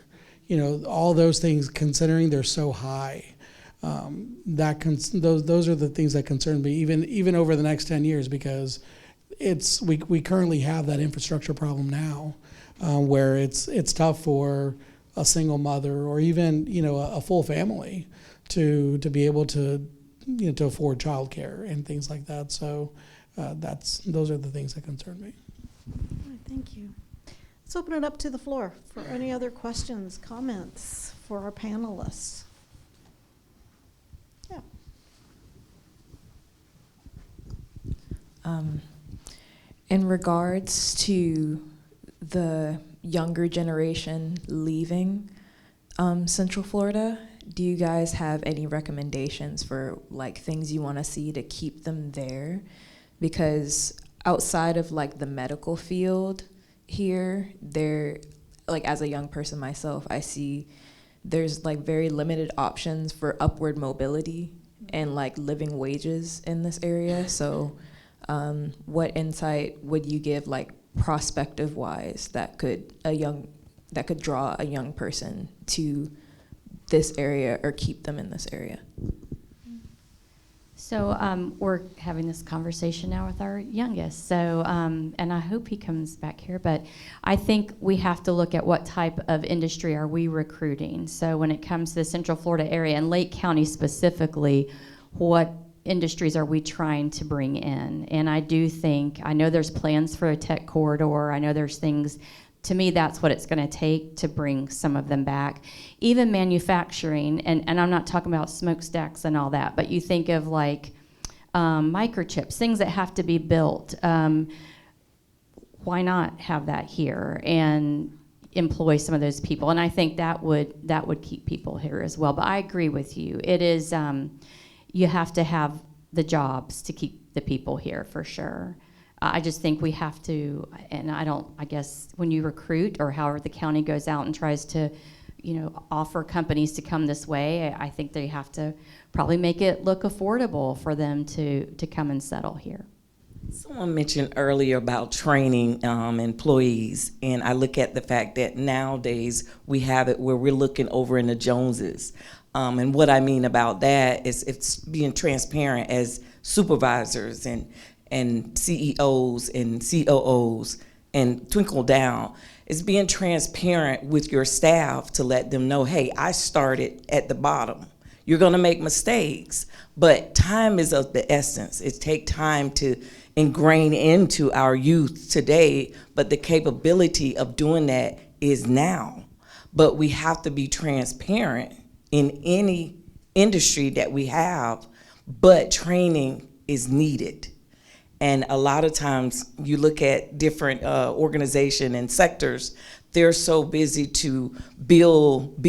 all those things, considering they're so high. Those are the things that concern me, even over the next 10 years, because we currently have that infrastructure problem now, where it's tough for a single mother or even a full family to be able to to afford childcare and things like that. So those are the things that concern me. All right, thank you. Let's open it up to the floor for any other questions, comments for our panelists. Yeah. In regards to the younger generation leaving Central Florida, do you guys have any recommendations for like things you want to see to keep them there? Because outside of like the medical field here, there, like as a young person myself, I see there's like very limited options for upward mobility and like living wages in this area. So what insight would you give, like prospective wise, that could draw a young person to this area or keep them in this area? So we're having this conversation now with our youngest. So, and I hope he comes back here, but I think we have to look at what type of industry are we recruiting. So when it comes to the Central Florida area and Lake County specifically, what industries are we trying to bring in? And I do think, I know there's plans for a tech corridor. I know there's things. To me, that's what it's going to take to bring some of them back. Even manufacturing, and I'm not talking about smokestacks and all that, but you think of like microchips, things that have to be built. Why not have that here and employ some of those people? And I think that would keep people here as well. But I agree with you. It is, you have to have the jobs to keep the people here for sure. I just think we have to, and I guess when you recruit or however the county goes out and tries to, offer companies to come this way, I think they have to probably make it look affordable for them to come and settle here. Someone mentioned earlier about training employees, and I look at the fact that nowadays we have it where we're looking over in the Joneses. And what I mean about that is it's being transparent as supervisors and CEOs and COOs and twinkle down. It's being transparent with your staff to let them know, hey, I started at the bottom. You're gonna make mistakes, but time is of the essence. It takes time to ingrain into our youth today, but the capability of doing that is now. But we have to be transparent in any industry that we have, but training is needed. And a lot of times you look at different organizations and sectors, they're so busy to build,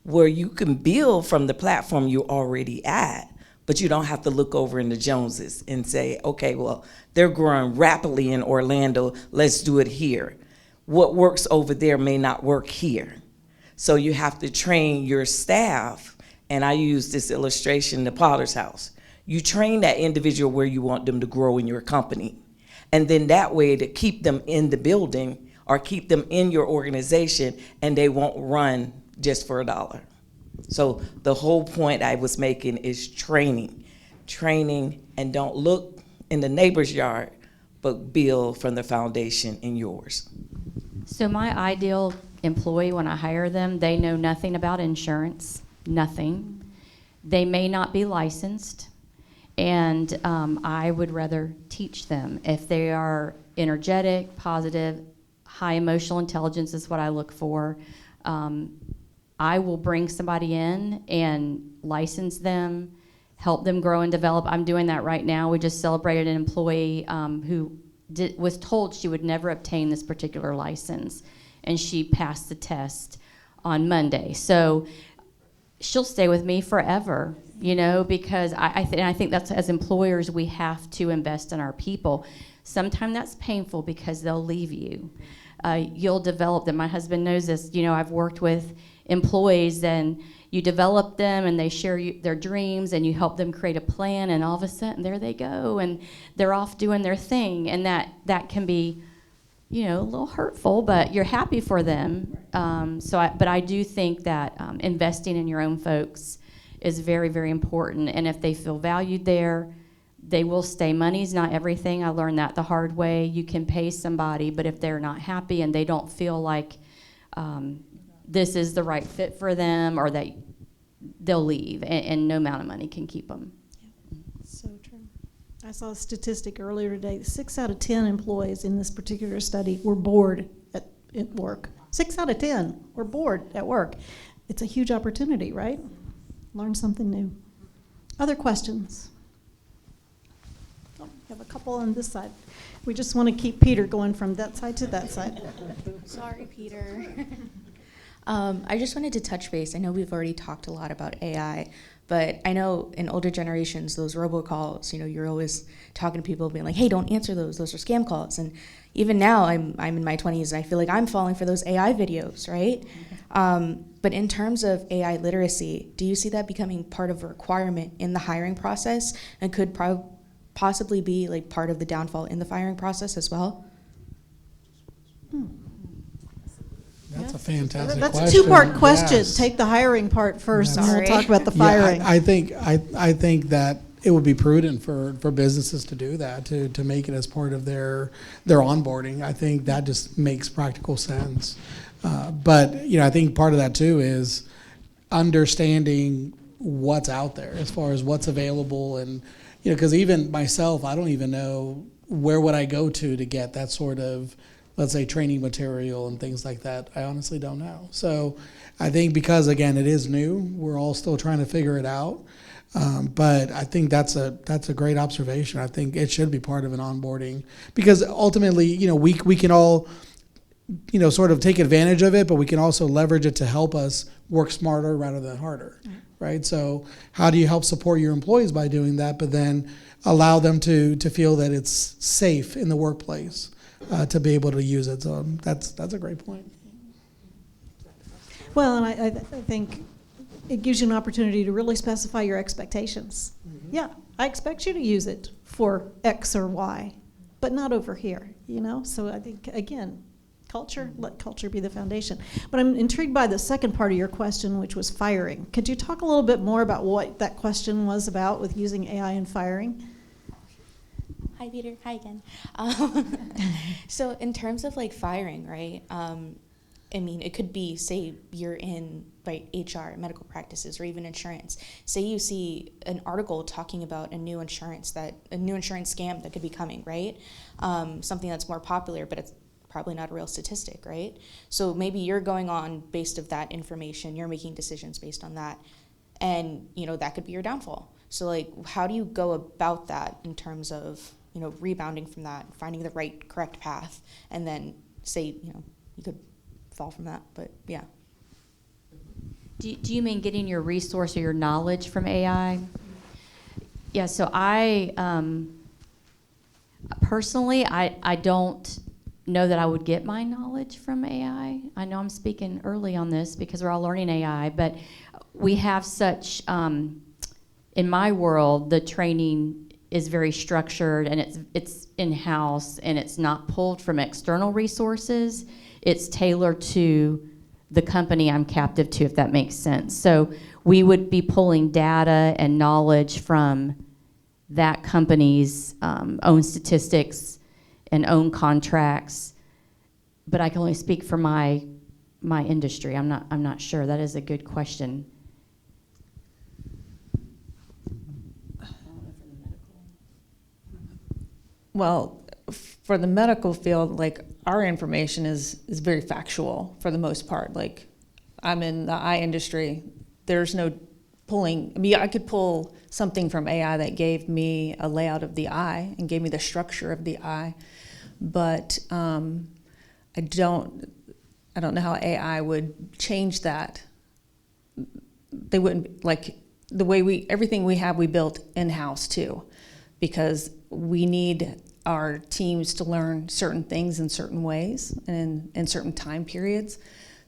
where you can build from the platform you're already at, but you don't have to look over in the Joneses and say, okay, well, they're growing rapidly in Orlando, let's do it here. What works over there may not work here. So you have to train your staff, and I use this illustration, the Potter's house. You train that individual where you want them to grow in your company. And then that way to keep them in the building or keep them in your organization, and they won't run just for $1. So the whole point I was making is training, and don't look in the neighbor's yard, but build from the foundation in yours. So my ideal employee, when I hire them, they know nothing about insurance, nothing. They may not be licensed. And I would rather teach them. If they are energetic, positive, high emotional intelligence is what I look for. I will bring somebody in and license them, help them grow and develop. I'm doing that right now. We just celebrated an employee who was told she would never obtain this particular license, and she passed the test on Monday. So she'll stay with me forever, you know, because I think that's, as employers, we have to invest in our people. Sometimes that's painful because they'll leave you. You'll develop them. My husband knows this. You know, I've worked with employees, and you develop them and they share their dreams, and you help them create a plan, and all of a sudden there they go and they're off doing their thing, and that can be, you know, a little hurtful, but you're happy for them. But I do think that investing in your own folks is very, very important, and if they feel valued there, they will stay. Money's not everything. I learned that the hard way. You can pay somebody, but if they're not happy and they don't feel like this is the right fit for them, or that they'll leave, and no amount of money can keep them. So true. I saw a statistic earlier today. 6 out of 10 employees in this particular study were bored at work. 6 out of 10 were bored at work. It's a huge opportunity, right? Learn something new. Other questions? Oh, we have a couple on this side. We just want to keep Peter going from that side to that side. Sorry, Peter. I just wanted to touch base. I know we've already talked a lot about AI, but I know in older generations, those robocalls, you know, you're always talking to people being like, hey, don't answer those are scam calls. And even now, I'm in my 20s, and I feel like I'm falling for those AI videos, right? But in terms of AI literacy, do you see that becoming part of a requirement in the hiring process, and could possibly be like part of the downfall in the firing process as well? That's a fantastic That's question. a two-part question. Yes. Take the hiring part first, and Sorry. we'll talk about the Yeah, firing. I think that it would be prudent for businesses to do that, to make it as part of their onboarding. I think that just makes practical sense. But you know, I think part of that too is understanding what's out there as far as what's available, and you know, because even myself, I don't even know where would I go to get that sort of, let's say, training material and things like that. I honestly don't know. So I think because, again, it is new, we're all still trying to figure it out. But I think that's a great observation. I think it should be part of an onboarding, because ultimately, you know, we can all, you know, sort of take advantage of it, but we can also leverage it to help us work smarter rather than harder, right? So how do you help support your employees by doing that, but then allow them to feel that it's safe in the workplace? To be able to use it. So that's a great point. Well, and I think it gives you an opportunity to really specify your expectations. Mm-hmm. Yeah, I expect you to use it for X or Y, but not over here, you know? So I think, again, culture, let culture be the foundation. But I'm intrigued by the second part of your question, which was firing. Could you talk a little bit more about what that question was about with using AI in firing? Hi, Peter. Hi again. So in terms of like firing, right? I mean, it could be, say you're in HR, medical practices, or even insurance. Say you see an article talking about a new insurance scam that could be coming, right? Something that's more popular, but it's probably not a real statistic, right? So maybe you're going on based of that information, you're making decisions based on that, and you know that could be your downfall. So like, how do you go about that in terms of, you know, rebounding from that, finding the right, correct path, and then say, you know, you could fall from that, but yeah. Do you mean getting your resource or your knowledge from AI? Yeah, so I, personally, I don't know that I would get my knowledge from AI. I know I'm speaking early on this because we're all learning AI, but we have such, in my world, the training is very structured, and it's in-house, and it's not pulled from external resources. It's tailored to the company I'm captive to, if that makes sense. So we would be pulling data and knowledge from that company's own statistics and own contracts. But I can only speak for my industry. I'm not sure. That is a good question. Well, for the medical field, like, our information is very factual for the most part. Like, I'm in the eye industry. There's no pulling. I mean, I could pull something from AI that gave me a layout of the eye and gave me the structure of the eye, but I don't know how AI would change that. They wouldn't, like, the way everything we have, we built in-house too, because we need our teams to learn certain things in certain ways and in certain time periods.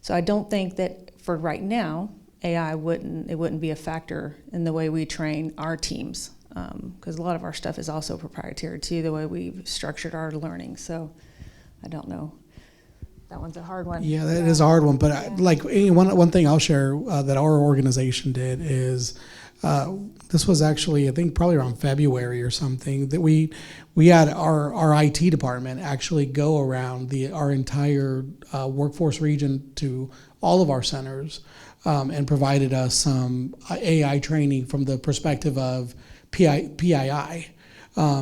So I don't think that for right now, AI wouldn't be a factor in the way we train our teams, because a lot of our stuff is also proprietary too, the way we've structured our learning. So I don't know. That one's a hard one. Yeah, that is a hard one. But one thing I'll share that our organization did is this was actually, I think, probably around February or something, that we had our IT department actually go around our entire workforce region to all of our centers and provided us some AI training from the perspective of PII,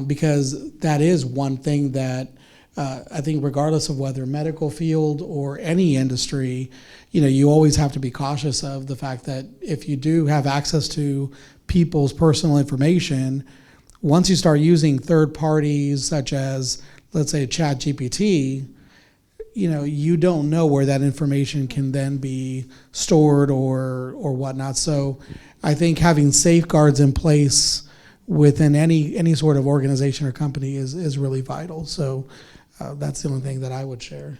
because that is one thing that I think, regardless of whether medical field or any industry, you always have to be cautious of the fact that if you do have access to people's personal information, once you start using third parties such as, let's say, ChatGPT, you don't know where that information can then be stored or whatnot. So I think having safeguards in place within any sort of organization or company is really vital. So that's the only thing that I would share.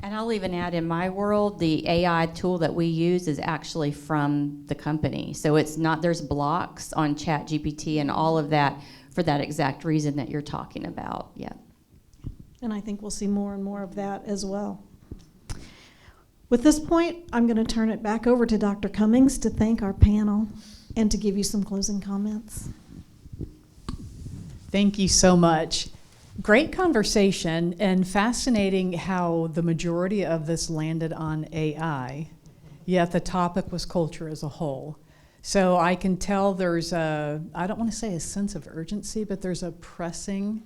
And I'll even add, in my world, the AI tool that we use is actually from the company. So it's not, there's blocks on ChatGPT and all of that for that exact reason that you're talking about. Yeah. And I think we'll see more and more of that as well. With this point, I'm going to turn it back over to Dr. Cummings to thank our panel and to give you some closing comments. Thank you so much. Great conversation, and fascinating how the majority of this landed on AI, yet the topic was culture as a whole. So I can tell there's I don't want to say a sense of urgency, but there's a pressing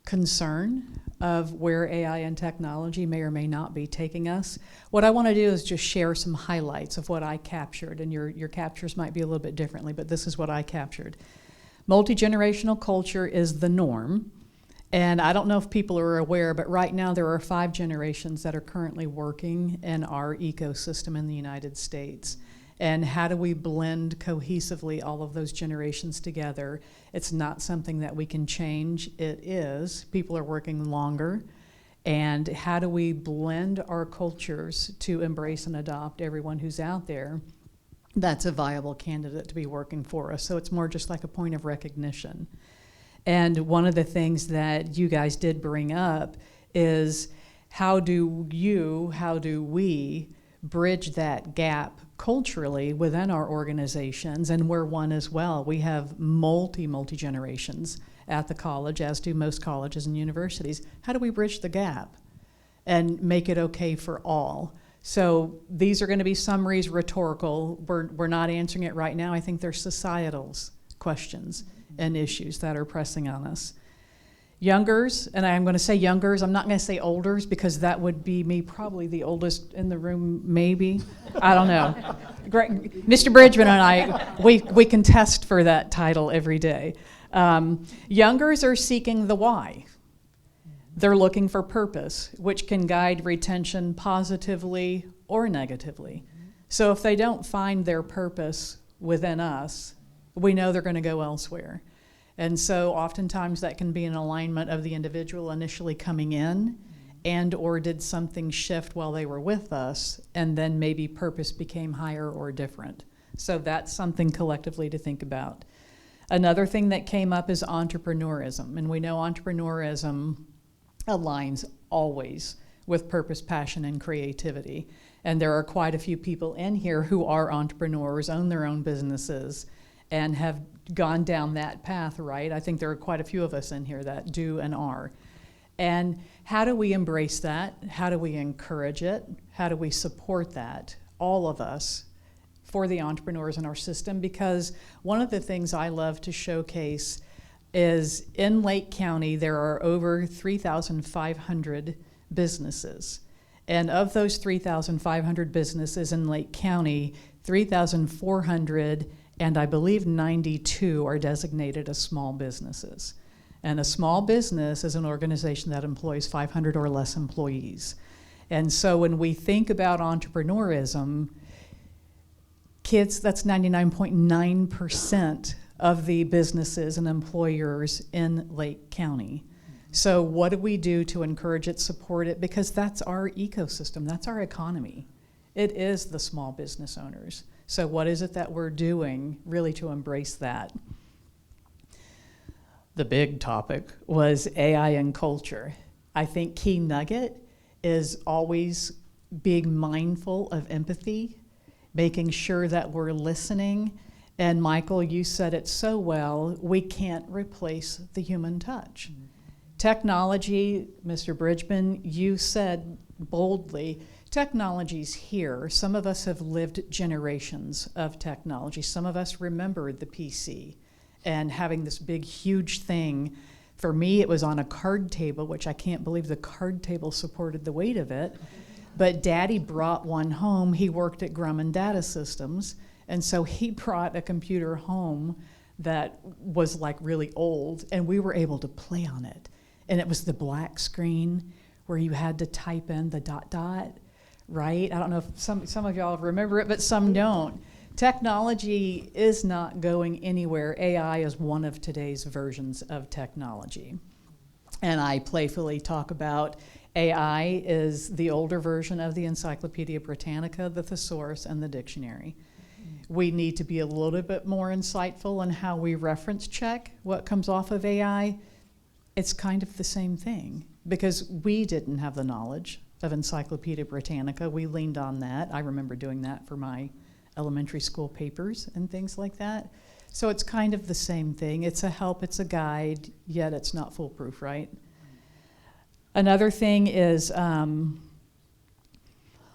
concern of where AI and technology may or may not be taking us. What I want to do is just share some highlights of what I captured, and your captures might be a little bit differently, but this is what I captured. Multi-generational culture is the norm. And I don't know if people are aware, but right now there are 5 generations that are currently working in our ecosystem in the United States. And how do we blend cohesively all of those generations together? It's not something that we can change. It is. People are working longer. And how do we blend our cultures to embrace and adopt everyone who's out there that's a viable candidate to be working for us? So it's more just like a point of recognition. And one of the things that you guys did bring up is how do we bridge that gap culturally within our organizations? And we're one as well. We have multi-generations at the college, as do most colleges and universities. How do we bridge the gap and make it okay for all? So these are going to be summaries, rhetorical. We're not answering it right now. I think they're societal questions and issues that are pressing on us. Youngers, and I'm going to say youngers, I'm not going to say olders, because that would be me, probably the oldest in the room, maybe. I don't know. Mr. Bridgman and I, we contest for that title every day. Youngers are seeking the why. They're looking for purpose, which can guide retention positively or negatively. So if they don't find their purpose within us, we know they're going to go elsewhere. And so oftentimes that can be an alignment of the individual initially coming in and or did something shift while they were with us, and then maybe purpose became higher or different. So that's something collectively to think about. Another thing that came up is entrepreneurism. And we know entrepreneurism aligns always with purpose, passion, and creativity. And there are quite a few people in here who are entrepreneurs, own their own businesses, and have gone down that path, right? I think there are quite a few of us in here that do and are. And how do we embrace that? How do we encourage it? How do we support that, all of us, for the entrepreneurs in our system? Because one of the things I love to showcase is in Lake County, there are over 3,500 businesses. And of those 3,500 businesses in Lake County, 3,400 and I believe 92 are designated as small businesses. And a small business is an organization that employs 500 or less employees. And so when we think about entrepreneurism, kids, that's 99.9% of the businesses and employers in Lake County. So what do we do to encourage it, support it? Because that's our ecosystem, that's our economy. It is the small business owners. So what is it that we're doing really to embrace that? The big topic was AI and culture. I think key nugget is always being mindful of empathy, making sure that we're listening. And Michael, you said it so well, we can't replace the human touch. Mm-hmm. Technology, Mr. Bridgman, you said boldly, technology's here. Some of us have lived generations of technology. Some of us remember the PC and having this big, huge thing. For me, it was on a card table, which I can't believe the card table supported the weight of it. But Daddy brought one home. He worked at Grumman Data Systems, and so he brought a computer home that was like really old, and we were able to play on it. And it was the black screen where you had to type in the ... right? I don't know if some of y'all remember it, but some don't. Technology is not going anywhere. AI is one of today's versions of technology. And I playfully talk about AI is the older version of the Encyclopedia Britannica, the thesaurus, and the dictionary. We need to be a little bit more insightful in how we reference check what comes off of AI. It's kind of the same thing because we didn't have the knowledge of Encyclopedia Britannica. We leaned on that. I remember doing that for my elementary school papers and things like that. So it's kind of the same thing. It's a help, it's a guide, yet it's not foolproof, right? Another thing is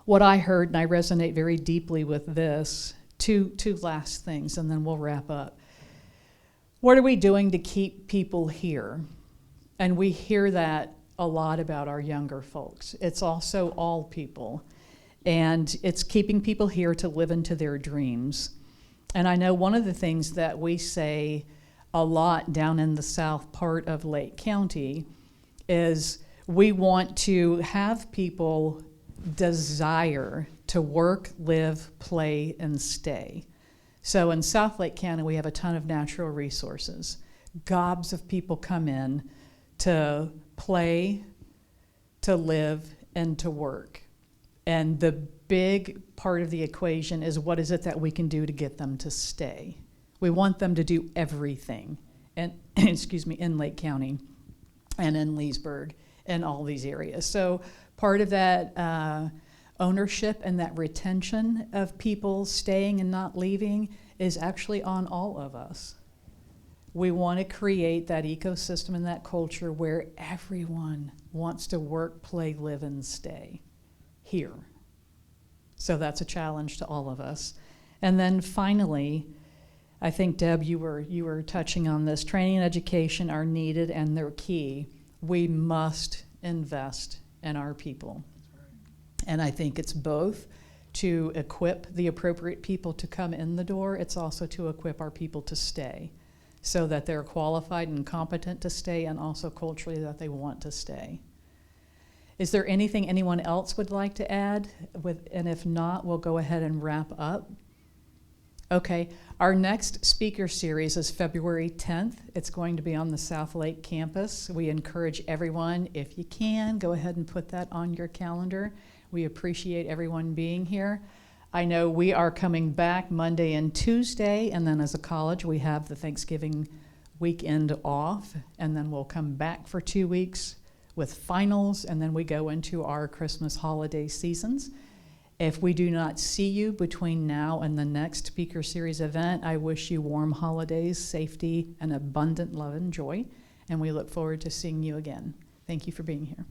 what I heard, and I resonate very deeply with this, two last things, and then we'll wrap up. What are we doing to keep people here? And we hear that a lot about our younger folks. It's also all people. And it's keeping people here to live into their dreams. And I know one of the things that we say a lot down in the south part of Lake County is we want to have people desire to work, live, play, and stay. So in South Lake County, we have a ton of natural resources. Gobs of people come in to play, to live, and to work. And the big part of the equation is what is it that we can do to get them to stay? We want them to do everything, and in Lake County and in Leesburg and all these areas. So part of that ownership and that retention of people staying and not leaving is actually on all of us. We want to create that ecosystem and that culture where everyone wants to work, play, live, and stay here. So that's a challenge to all of us. And then finally, I think, Deb, you were touching on this. Training and education are needed and they're key. We must invest in our people. And I think it's both to equip the appropriate people to come in the door. It's also to equip our people to stay so that they're qualified and competent to stay and also culturally that they want to stay. Is there anything anyone else would like to add? And if not, we'll go ahead and wrap up. Okay, our next speaker series is February 10th. It's going to be on the South Lake campus. We encourage everyone, if you can, go ahead and put that on your calendar. We appreciate everyone being here. I know we are coming back Monday and Tuesday, and then as a college, we have the Thanksgiving weekend off, and then we'll come back for 2 weeks with finals, and then we go into our Christmas holiday seasons. If we do not see you between now and the next speaker series event, I wish you warm holidays, safety, and abundant love and joy, and we look forward to seeing you again. Thank you for being here.